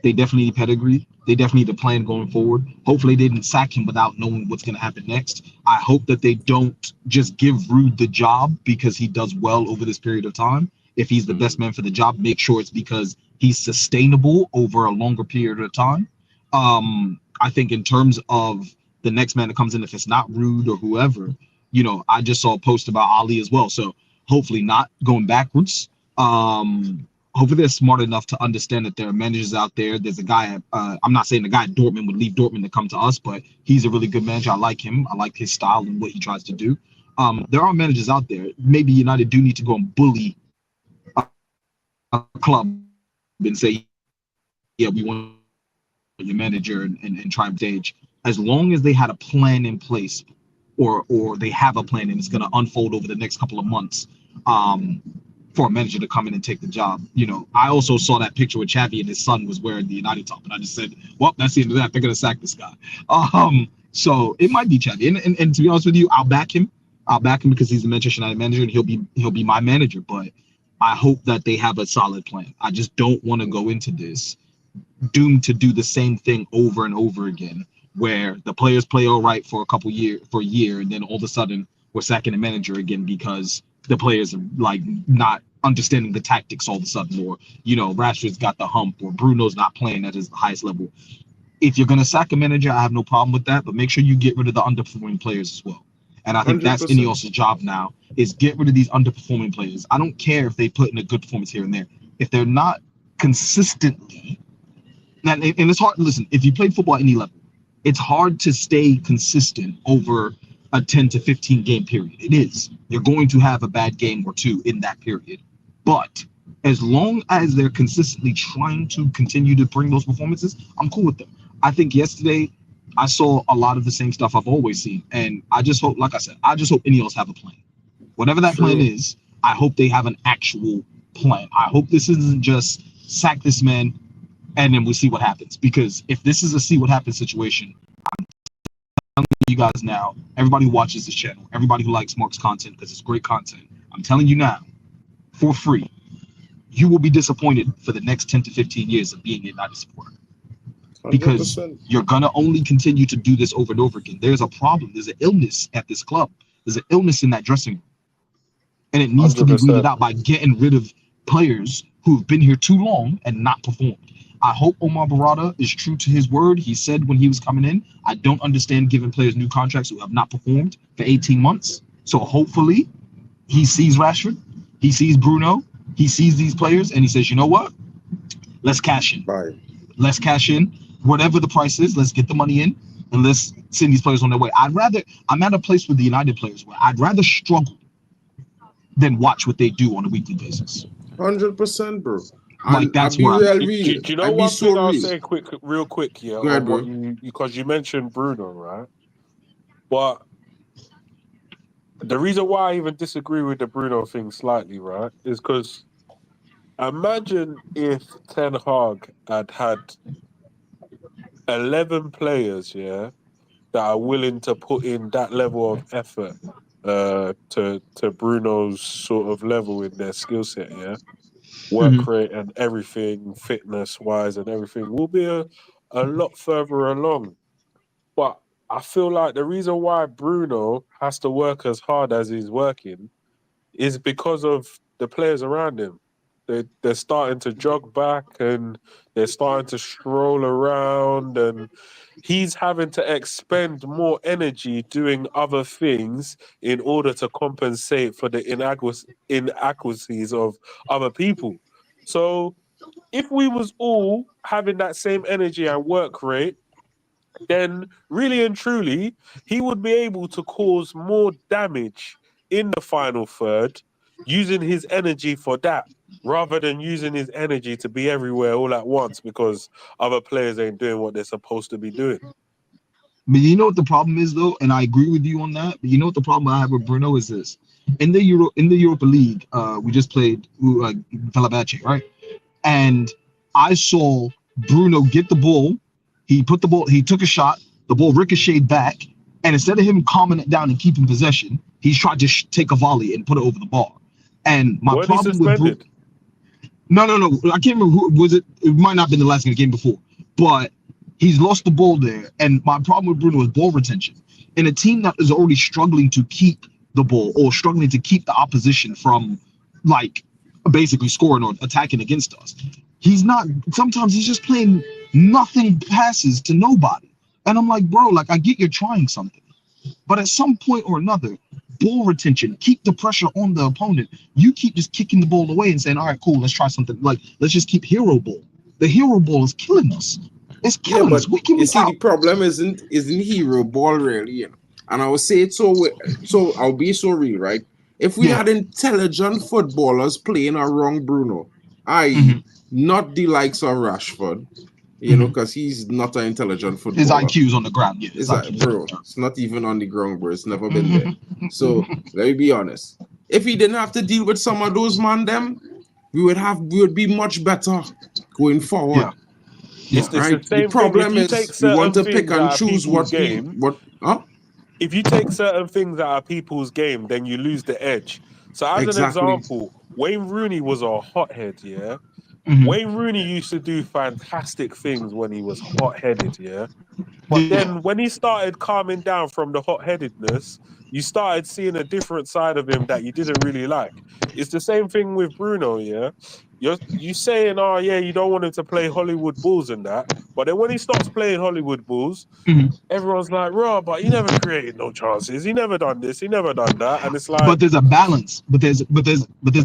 They definitely need pedigree. They definitely need a plan going forward. Hopefully they didn't sack him without knowing what's going to happen next. I hope that they don't just give Rude the job because he does well over this period of time. If he's the best man for the job, make sure it's because he's sustainable over a longer period of time. I think in terms of the next man that comes in, if it's not Rude or whoever, you know, I just saw a post about Ali as well. So hopefully not going backwards. Hopefully they're smart enough to understand that there are managers out there. There's a guy, I'm not saying the guy at Dortmund would leave Dortmund to come to us, but he's a really good manager. I like him. I like his style and what he tries to do. There are managers out there. Maybe United do need to go and bully a club and say, yeah, we want your manager and try and stage. As long as they had a plan in place or they have a plan and it's going to unfold over the next couple of months, for a manager to come in and take the job. You know, I also saw that picture with Xavi and his son was wearing the United top, and I just said, well, that's the end of that. They're gonna sack this guy. So it might be Xavi, and to be honest with you, I'll back him. I'll back him because he's the Manchester United manager, and he'll be my manager. But I hope that they have a solid plan. I just don't want to go into this doomed to do the same thing over and over again, where the players play all right for a year, and then all of a sudden we're sacking the manager again because the players are like not understanding the tactics all of a sudden, or you know, Rashford's got the hump, or Bruno's not playing at his highest level. If you're gonna sack a manager, I have no problem with that, but make sure you get rid of the underperforming players as well. And I think 100%. that's Ineos' job now, is get rid of these underperforming players. I don't care if they put in a good performance here and there. If they're not consistently, and it's hard. Listen, if you played football at any level, it's hard to stay consistent over a 10 to 15 game period. It is. You're going to have a bad game or two in that period. But as long as they're consistently trying to continue to bring those performances, I'm cool with them. I think yesterday I saw a lot of the same stuff I've always seen. And I just hope, like I said, I just hope Ineos have a plan. Whatever that plan is, I hope they have an actual plan. I hope this isn't just sack this man and then we see what happens. Because if this is a see what happens situation, you guys now, everybody who watches this channel, everybody who likes Mark's content because it's great content, I'm telling you now, for free, you will be disappointed for the next 10 to 15 years of being a United supporter. Because 100%. you're going to only continue to do this over and over again. There's a problem. There's an illness at this club. There's an illness in that dressing room. And it needs to be 100%. weeded out by getting rid of players who've been here too long and not performed. I hope Omar Barada is true to his word. He said when he was coming in, I don't understand giving players new contracts who have not performed for 18 months. So hopefully he sees Rashford, he sees Bruno, he sees these players, and he says, you know what? Let's cash in. Bye. Let's cash in. Whatever the price is, let's get the money in, and let's send these players on their way. I'm at a place with the United players where I'd rather struggle than watch what they do on a weekly basis. 100%, bro. Like, And that's I'll be where I'm- real. Do you know I'll be one so thing I'll real. say real quick, yeah? Go ahead, on what bro. because you mentioned Bruno, right? But the reason why I even disagree with the Bruno thing slightly, right, is because imagine if Ten Hag had 11 players, yeah, that are willing to put in that level of effort to Bruno's sort of level in their skill set, yeah, work rate and everything, fitness wise and everything, will be a lot further along. But I feel like the reason why Bruno has to work as hard as he's working is because of the players around him. They're starting to jog back and they're starting to stroll around, and he's having to expend more energy doing other things in order to compensate for the inadequacies of other people. So if we was all having that same energy and work rate, then really and truly, he would be able to cause more damage in the final third using his energy for that, rather than using his energy to be everywhere all at once because other players ain't doing what they're supposed to be doing. But you know what the problem is though, and I agree with you on that. But you know what the problem I have with Bruno is this: in the Europa League, we just played Fenerbahce, right? And I saw Bruno get the ball. He took a shot. The ball ricocheted back, and instead of him calming it down and keeping possession, he's tried to take a volley and put it over the bar. And my Weren't he problem with Bruno, suspended? no, I can't remember who was it. It might not have been the last game before, but he's lost the ball there. And my problem with Bruno is ball retention. In a team that is already struggling to keep the ball or struggling to keep the opposition from like basically scoring or attacking against us, sometimes he's just playing nothing passes to nobody. And I'm like, bro, like I get you're trying something, but at some point or another, ball retention, keep the pressure on the opponent. You keep just kicking the ball away and saying, all right, cool, let's try something. Like, let's just keep hero ball. The hero ball is killing us. It's killing us. You see, the problem isn't hero ball really, you know? And I will say it so I'll be so real, right? If we had intelligent footballers playing around Bruno, i.e., not the likes of Rashford, you know, because he's not an intelligent footballer. His IQ's on the ground, yeah. It's not even on the ground, bro. It's never been there. So let me be honest. If he didn't have to deal with some of those them, we would be much better going forward. Yeah. It's right? the same problem thing. is we want to pick and choose If you take certain things out of people's game, then you lose the edge. So as an example, Wayne Rooney was a hothead, yeah? Wayne Rooney used to do fantastic things when he was hot-headed, yeah? But then when he started calming down from the hot-headedness, you started seeing a different side of him that you didn't really like. It's the same thing with Bruno, yeah? You saying, oh, yeah, you don't want him to play Hollywood Bulls and that. But then when he stops playing Hollywood Bulls, everyone's like, "Raw, but he never created no chances. He never done this. He never done that." And it's like, but there's a balance. But there's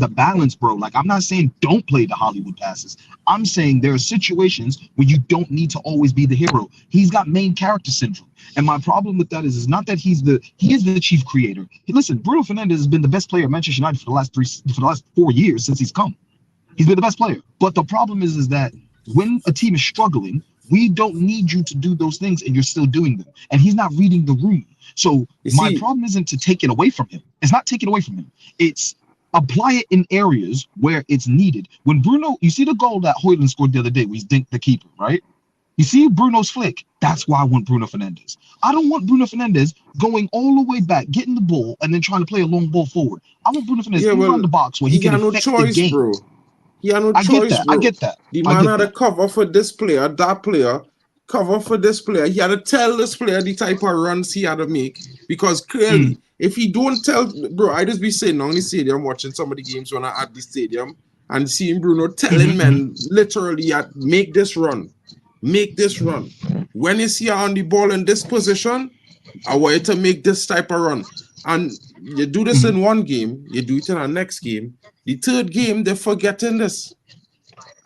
a balance, bro. Like I'm not saying don't play the Hollywood passes. I'm saying there are situations where you don't need to always be the hero. He's got main character syndrome, and my problem with that is not that he is the chief creator. Listen, Bruno Fernandes has been the best player at Manchester United for the last 4 years since he's come. He's been the best player. But the problem is that when a team is struggling, we don't need you to do those things, and you're still doing them. And he's not reading the room. So my problem isn't to take it away from him. It's not taking away from him. It's apply it in areas where it's needed. When Bruno, you see the goal that Højlund scored the other day, where he's dinked the keeper, right? You see Bruno's flick. That's why I want Bruno Fernandes. I don't want Bruno Fernandes going all the way back, getting the ball, and then trying to play a long ball forward. I want Bruno Fernandes around the box where he can affect the game. Bro. He had no choice, bro. I get that. The man had to cover for this player, that player, cover for this player. He had to tell this player the type of runs he had to make. Because clearly, if he don't tell, bro, I just be sitting on the stadium watching some of the games when I at the stadium and seeing Bruno telling men literally, make this run. Make this run. When you see her on the ball in this position, I want you to make this type of run. And you do this in one game, you do it in the next game. The third game, they're forgetting this.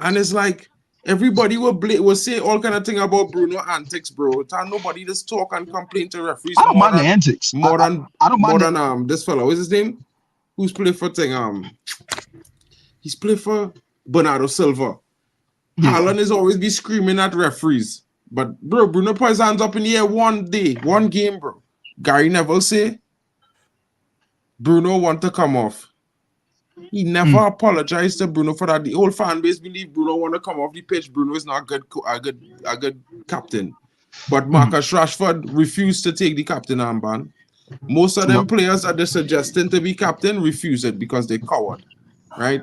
And it's like, everybody will say all kind of thing about Bruno antics, bro. Nobody just talk and complain to referees. I don't mind the antics. I don't mind this fellow. What's his name? Who's played for thing? He's played for Bernardo Silva. Haaland is always be screaming at referees. But bro, Bruno put his hands up in the air one game, bro. Gary Neville say Bruno want to come off. He never apologized to Bruno for that. The whole fan base believe Bruno want to come off the pitch. Bruno is not a good captain. But Marcus Rashford refused to take the captain armband. Most of them players that they're suggesting to be captain refuse it because they coward, right?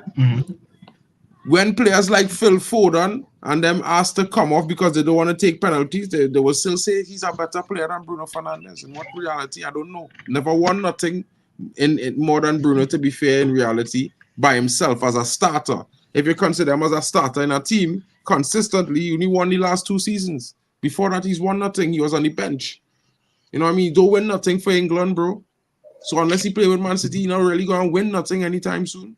When players like Phil Foden and them asked to come off because they don't want to take penalties, they will still say he's a better player than Bruno Fernandes. In what reality, I don't know. Never won nothing in more than Bruno, to be fair, in reality, by himself as a starter. if you consider him as a starter in a team consistently, he only won the last 2 seasons. Before that, he's won nothing. He was on the bench. You know what I mean? He don't win nothing for England, bro. So unless he play with Man City, he's not really going to win nothing anytime soon.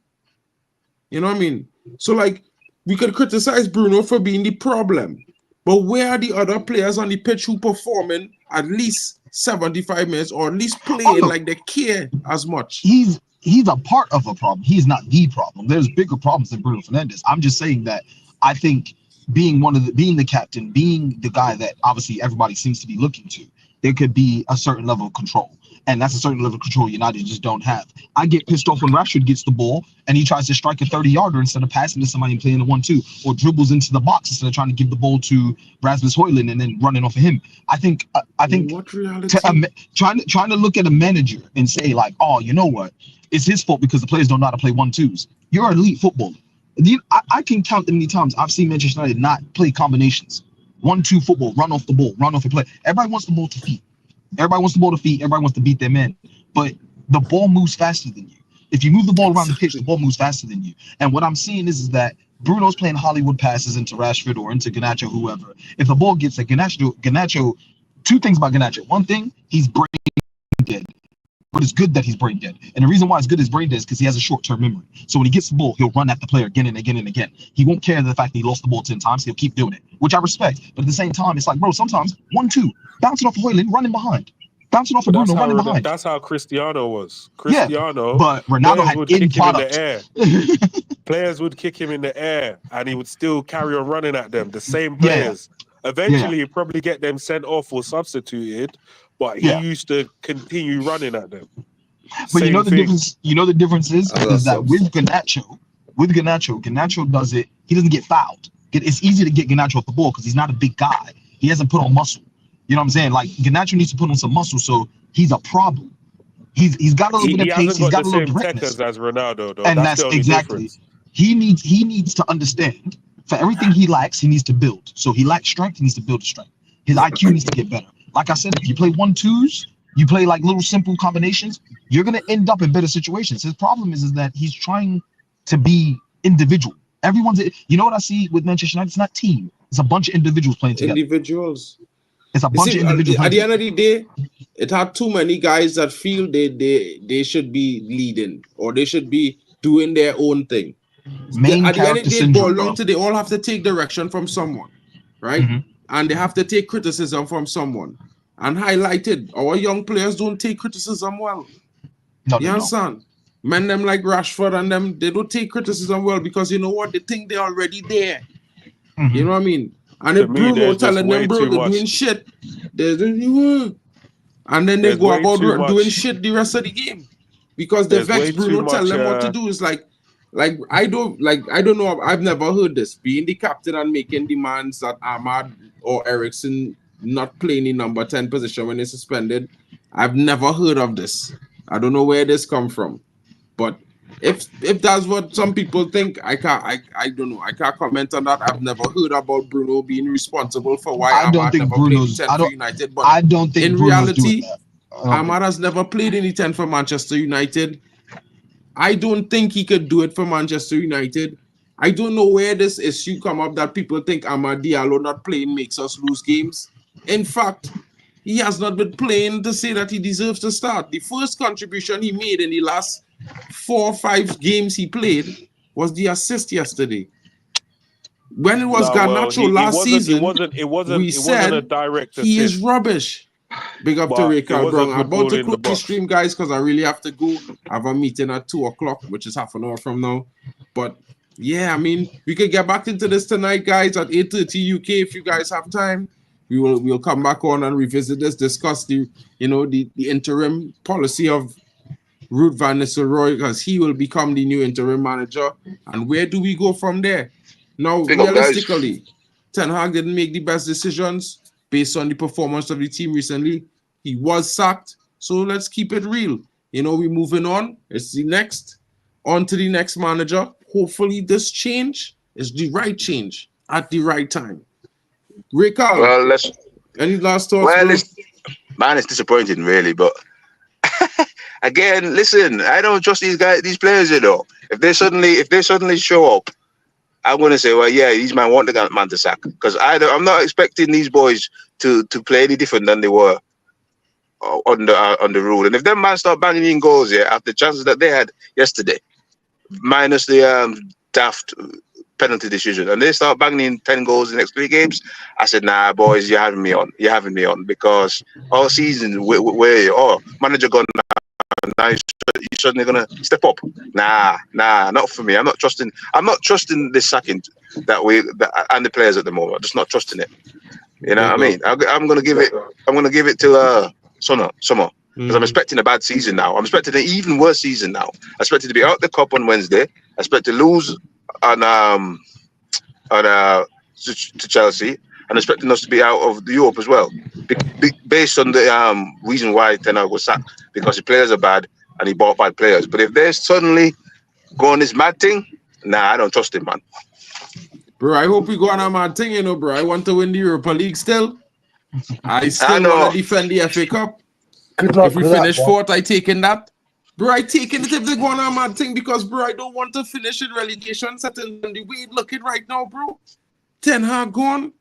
You know what I mean? So, like, we could criticize Bruno for being the problem. But where are the other players on the pitch who performing at least 75 minutes or at least playing like they care as much? He's a part of a problem. He's not the problem. There's bigger problems than Bruno Fernandes. I'm just saying that I think being the captain, being the guy that obviously everybody seems to be looking to, there could be a certain level of control. And that's a certain level of control United just don't have. I get pissed off when Rashford gets the ball and he tries to strike a 30-yarder instead of passing to somebody and playing a 1-2, or dribbles into the box instead of trying to give the ball to Rasmus Højlund and then running off of him. I think trying to look at a manager and say like, oh, you know what? It's his fault because the players don't know how to play 1-2s. You're an elite footballer. I can count the many times I've seen Manchester United not play combinations. 1-2 football, run off the ball, run off the play. Everybody wants the ball to feet. Everybody wants the ball to feet. Everybody wants to beat their men. But the ball moves faster than you. If you move the ball around the pitch, the ball moves faster than you. And what I'm seeing is that Bruno's playing Hollywood passes into Rashford or into Garnacho, whoever. If the ball gets at Garnacho, 2 things about Garnacho. One thing, he's brain dead. But it's good that he's brain dead. And the reason why it's good he's brain dead is because he has a short-term memory. So when he gets the ball, he'll run at the player again and again and again. He won't care the fact that he lost the ball 10 times. He'll keep doing it, which I respect. But at the same time, it's like, bro, sometimes 1-2, bouncing off of Højlund, running behind. Bouncing off of Bruno, running behind. That's how Cristiano was. Cristiano, but Ronaldo had would kick him in product. the air. Players would kick him in the air, and he would still carry on running at them. The same players. Eventually, he'd probably get them sent off or substituted, but he used to continue running at them. But you know the difference. You know the difference is that with Garnacho does it. He doesn't get fouled. It's easy to get Garnacho off the ball because he's not a big guy. He hasn't put on muscle. You know what I'm saying? Like Garnacho needs to put on some muscle, so he's a problem. He's got a little bit of pace. He's got a little directness. As Ronaldo, though. And that's exactly. He needs to understand. For everything he lacks, he needs to build. So he lacks strength. He needs to build the strength. His IQ needs to get better. Like I said, if you play 1-2s, you play like little simple combinations, you're gonna end up in better situations. His problem is that he's trying to be individual. You know what I see with Manchester United? It's not team. It's a bunch of individuals playing together. Individuals. It's a bunch of individuals. At the end of the day, it had too many guys that feel they should be leading or they should be doing their own thing. At the end of the day, they all have to take direction from someone, right? Mm-hmm. And they have to take criticism from someone. And highlighted, our young players don't take criticism well. No, you understand? Men them like Rashford and them, they don't take criticism well because you know what? They think they're already there. Mm-hmm. You know what I mean? And if Bruno telling them, bro, they're doing shit, they're doing, and then they go about doing shit the rest of the game because they vex Bruno, tell them what to do. It's like I don't know. I've never heard this. Being the captain and making demands that Ahmad or Eriksen not playing in number 10 position when they're suspended. I've never heard of this. I don't know where this come from. But if that's what some people think, I don't know. I can't comment on that. I've never heard about Bruno being responsible for why Ahmad never played 10 for United. But I don't think in Bruno's reality, Ahmad has never played any 10 for Manchester United. I don't think he could do it for Manchester United. I don't know where this issue come up that people think Amad Diallo not playing makes us lose games. In fact, he has not been playing to say that he deserves to start. The first contribution he made in the last 4 or 5 games he played was the assist yesterday. When it was Garnacho last season, we said a direct assist. He is rubbish. Big up to Raycard, bro. I'm about to quickly stream, guys, because I really have to go. I have a meeting at 2 o'clock, which is half an hour from now. But yeah, I mean, we could get back into this tonight, guys, at 8:30 UK if you guys have time. We'll come back on and revisit this, discuss the interim policy of Ruud van Nistelrooy, because he will become the new interim manager. And where do we go from there? Now, realistically, Ten Hag didn't make the best decisions based on the performance of the team recently. He was sacked, so let's keep it real. We're moving on. It's the next, on to the next manager. Hopefully this change is the right change at the right time. Raycard, well, any last thoughts? Well, it's disappointing, really, but again, listen, I don't trust these players, If they suddenly show up I'm going to say, well, yeah, these man want the man to sack because I'm not expecting these boys to play any different than they were on the rule. And if them man start banging in goals, yeah, after the chances that they had yesterday, minus the daft penalty decision, and they start banging in 10 goals in the next 3 games, I said, nah, boys, you're having me on. You're having me on because all season, where manager gone now, you're suddenly gonna step up. Nah, not for me. I'm not trusting this sacking and the players at the moment. I'm just not trusting it. You know what I mean? I'm gonna give it to Summer because I'm expecting a bad season now. I'm expecting an even worse season now. I expected to be out the cup on Wednesday. I expect to lose to Chelsea, and expecting us to be out of the Europe as well, based on the reason why Ten Hag was sacked, because the players are bad and he bought bad players. But if they're suddenly going this mad thing, nah, I don't trust him, man. Bro, I hope we go on a mad thing, you know, bro. I want to win the Europa League still. I still want to defend the FA Cup. Good luck if we with finish that, fourth, I taking that. Bro, I taking it if they go on a mad thing because, bro, I don't want to finish in relegation setting the way it's looking right now, bro. Ten Hag gone.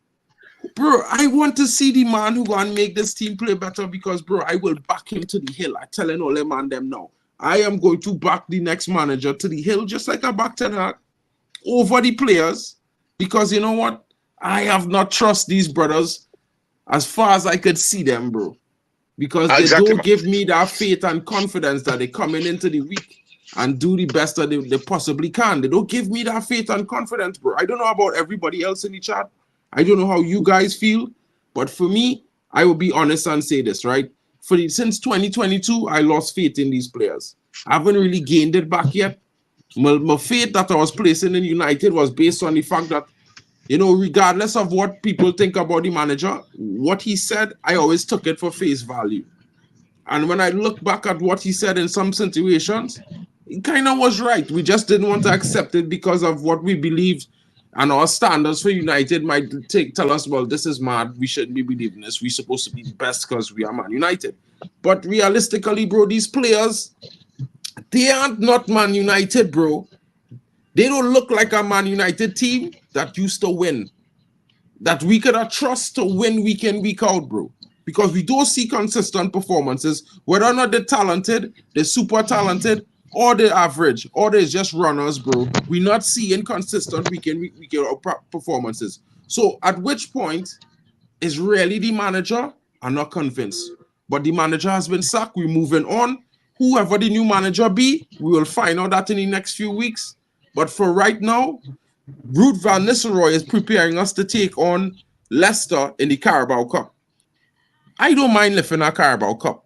Bro, I want to see the man who gonna make this team play better because, bro, I will back him to the hill. I'm telling all them and them now. I am going to back the next manager to the hill just like I backed Ten Hag over the players because, you know what? I have not trust these brothers as far as I could see them, bro. Because they don't give me that faith and confidence that they're coming into the week and do the best that they possibly can. They don't give me that faith and confidence, bro. I don't know about everybody else in the chat. I don't know how you guys feel. But for me, I will be honest and say this, right? Since 2022, I lost faith in these players. I haven't really gained it back yet. My faith that I was placing in United was based on the fact that, you know, regardless of what people think about the manager, what he said, I always took it for face value. And when I look back at what he said in some situations, he kind of was right. We just didn't want to accept it because of what we believed and our standards for United might tell us, well, this is mad. We shouldn't be believing this. We're supposed to be the best because we are Man United. But realistically, bro, these players, they are not Man United, bro. They don't look like a Man United team that used to win, that we could trust to win week in, week out, bro. Because we don't see consistent performances, whether or not they're talented, they're super talented, or they're average, or they're just runners, bro. We're not seeing consistent week in, week out performances. So at which point is really the manager? I'm not convinced. But the manager has been sacked. We're moving on. Whoever the new manager be, we will find out that in the next few weeks. But for right now, Ruud van Nistelrooy is preparing us to take on Leicester in the Carabao Cup. I don't mind lifting a Carabao Cup.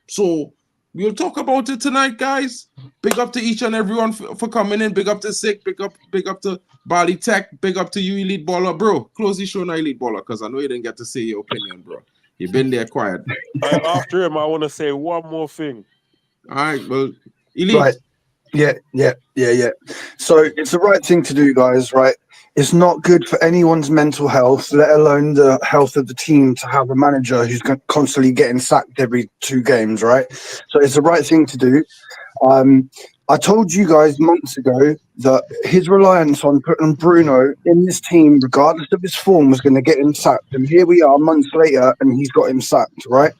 So we'll talk about it tonight, guys. Big up to each and everyone for coming in. Big up to Sick. Big up to Bali Tech. Big up to you, Elite Baller. Bro, close the show now, Elite Baller, because I know you didn't get to say your opinion, bro. You've been there quiet. After him, I want to say one more thing. All right, well, Elite. Right. Yeah. So it's the right thing to do, guys, right? It's not good for anyone's mental health, let alone the health of the team, to have a manager who's constantly getting sacked every 2 games, right? So it's the right thing to do. I told you guys months ago that his reliance on putting Bruno in this team, regardless of his form, was going to get him sacked. And here we are months later, and he's got him sacked, right?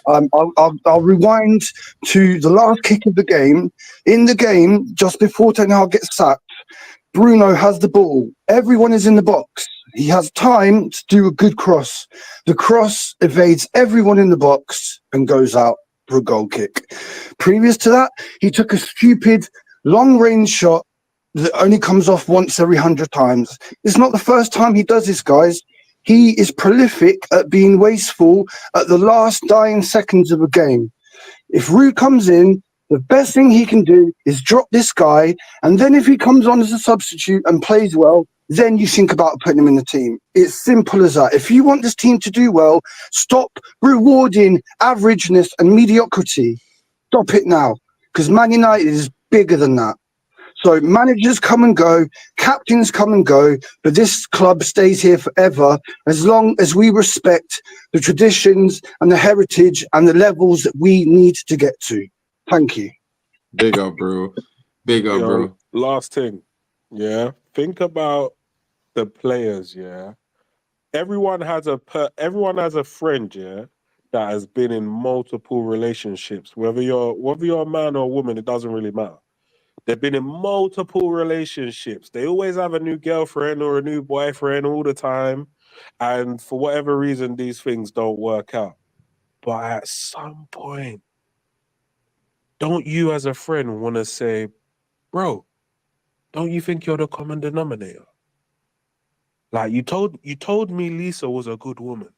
I'll rewind to the last kick of the game. In the game, just before Ten Hag gets sacked, Bruno has the ball. Everyone is in the box. He has time to do a good cross. The cross evades everyone in the box and goes out for a goal kick. Previous to that, he took a stupid long-range shot that only comes off once every 100 times. It's not the first time he does this, guys. He is prolific at being wasteful at the last dying seconds of a game. If Ruud comes in, the best thing he can do is drop this guy, and then if he comes on as a substitute and plays well, then you think about putting him in the team. It's simple as that. If you want this team to do well, stop rewarding averageness and mediocrity. Stop it now, because Man United is bigger than that. So managers come and go, captains come and go, but this club stays here forever as long as we respect the traditions and the heritage and the levels that we need to get to. Thank you. Big up, bro. Big up, bro. Last thing. Yeah. Think about the players, yeah, everyone has a friend, yeah, that has been in multiple relationships. Whether you're a man or a woman, it doesn't really matter. They've been in multiple relationships. They always have a new girlfriend or a new boyfriend all the time. And for whatever reason, these things don't work out. But at some point, don't you as a friend want to say, bro, don't you think you're the common denominator? Like you told me Lisa was a good woman.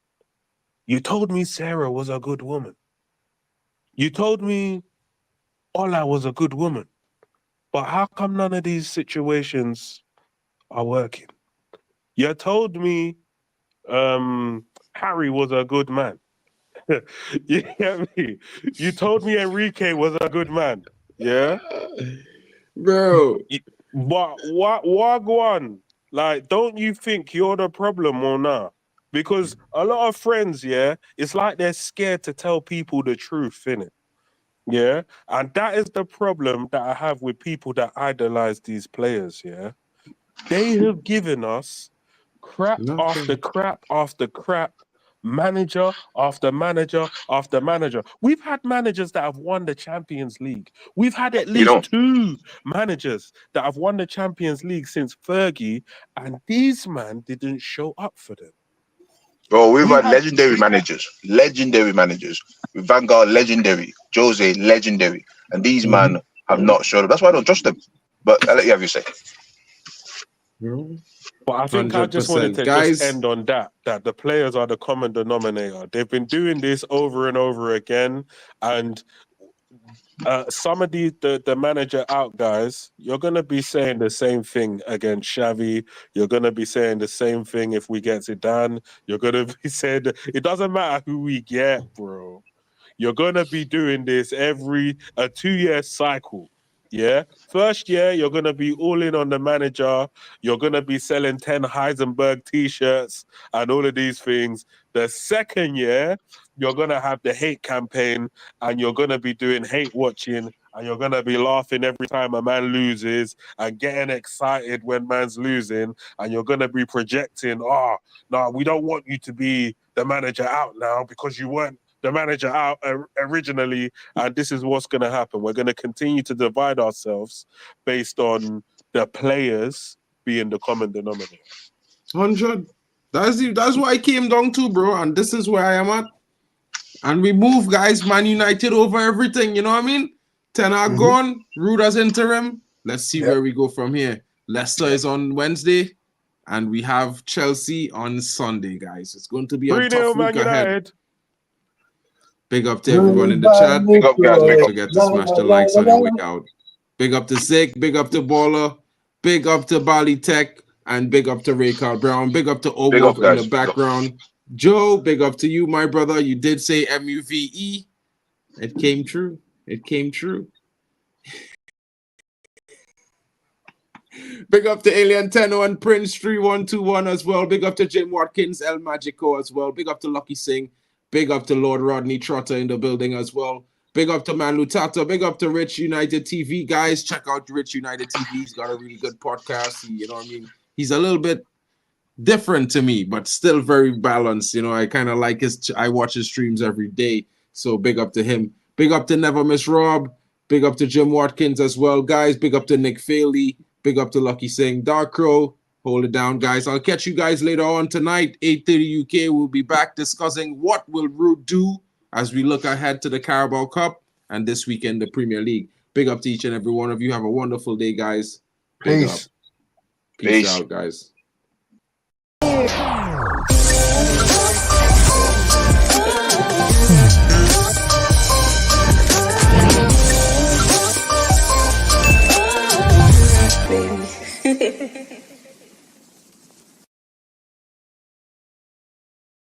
You told me Sarah was a good woman. You told me Ola was a good woman. But how come none of these situations are working? You told me Harry was a good man. You get me? You told me Enrique was a good man. Yeah? Bro. What Wagwan? Like, don't you think you're the problem or not? Because a lot of friends, yeah, it's like they're scared to tell people the truth, innit? Yeah? And that is the problem that I have with people that idolize these players, yeah? They have given us crap after Nothing. crap after crap, manager after manager after manager. We've had managers that have won the Champions League. We've had at You know, least 2 managers that have won the Champions League since Fergie, and these man didn't show up for them. bro, we've We had had legendary managers. With Vanguard, legendary. Jose, legendary. And these men have not showed up. That's why I don't trust them. But I'll let you have your say. But I think I just wanted 100%. to Guys, just end on that the players are the common denominator. They've been doing this over and over again, and some of the manager out guys, you're gonna be saying the same thing against Xavi. You're gonna be saying the same thing if we get Zidane. You're gonna be saying it doesn't matter who we get, bro. You're gonna be doing this every a 2-year cycle. Yeah. First year, you're gonna be all in on the manager. You're gonna be selling 10 Heisenberg t-shirts and all of these things. The second year, you're gonna have the hate campaign and you're gonna be doing hate watching and you're gonna be laughing every time a man loses and getting excited when man's losing, and you're gonna be projecting, oh no, we don't want you to be the manager out now because you weren't the manager out originally, and this is what's going to happen. We're going to continue to divide ourselves based on the players being the common denominator. 100. That's what I came down to, bro. And this is where I am at. And we move, guys. Man United over everything. You know what I mean? Ten Hag gone. Ruda's interim. Let's see where we go from here. Leicester is on Wednesday. And we have Chelsea on Sunday, guys. It's going to be a tough week ahead. Big up to everyone in the chat. Big up, guys. Big Don't up. forget to smash the likes on your way out. Big up to Zick. Big up to Baller. Big up to Bali Tech. And big up to Raycard Brown. Big up to Owolf in the background. Joe, big up to you, my brother. You did say MUVE. It came true. It came true. Big up to Alien Tenno and Prince 3121 as well. Big up to Jim Watkins, El Magico as well. Big up to Lucky Singh. Big up to Lord Rodney Trotter in the building as well. Big up to Manu Tata. Big up to Rich United TV. Guys, check out Rich United TV. He's got a really good podcast. You know what I mean? He's a little bit different to me, but still very balanced. You know, I kind of like I watch his streams every day. So big up to him. Big up to Never Miss Rob. Big up to Jim Watkins as well. Guys, big up to Nick Faley. Big up to Lucky Singh. Dark Crow. Hold it down, guys. I'll catch you guys later on tonight, 8:30 UK. We'll be back discussing what will Root do as we look ahead to the Carabao Cup and this weekend, the Premier League. Big up to each and every one of you. Have a wonderful day, guys. Big up. Peace out, guys.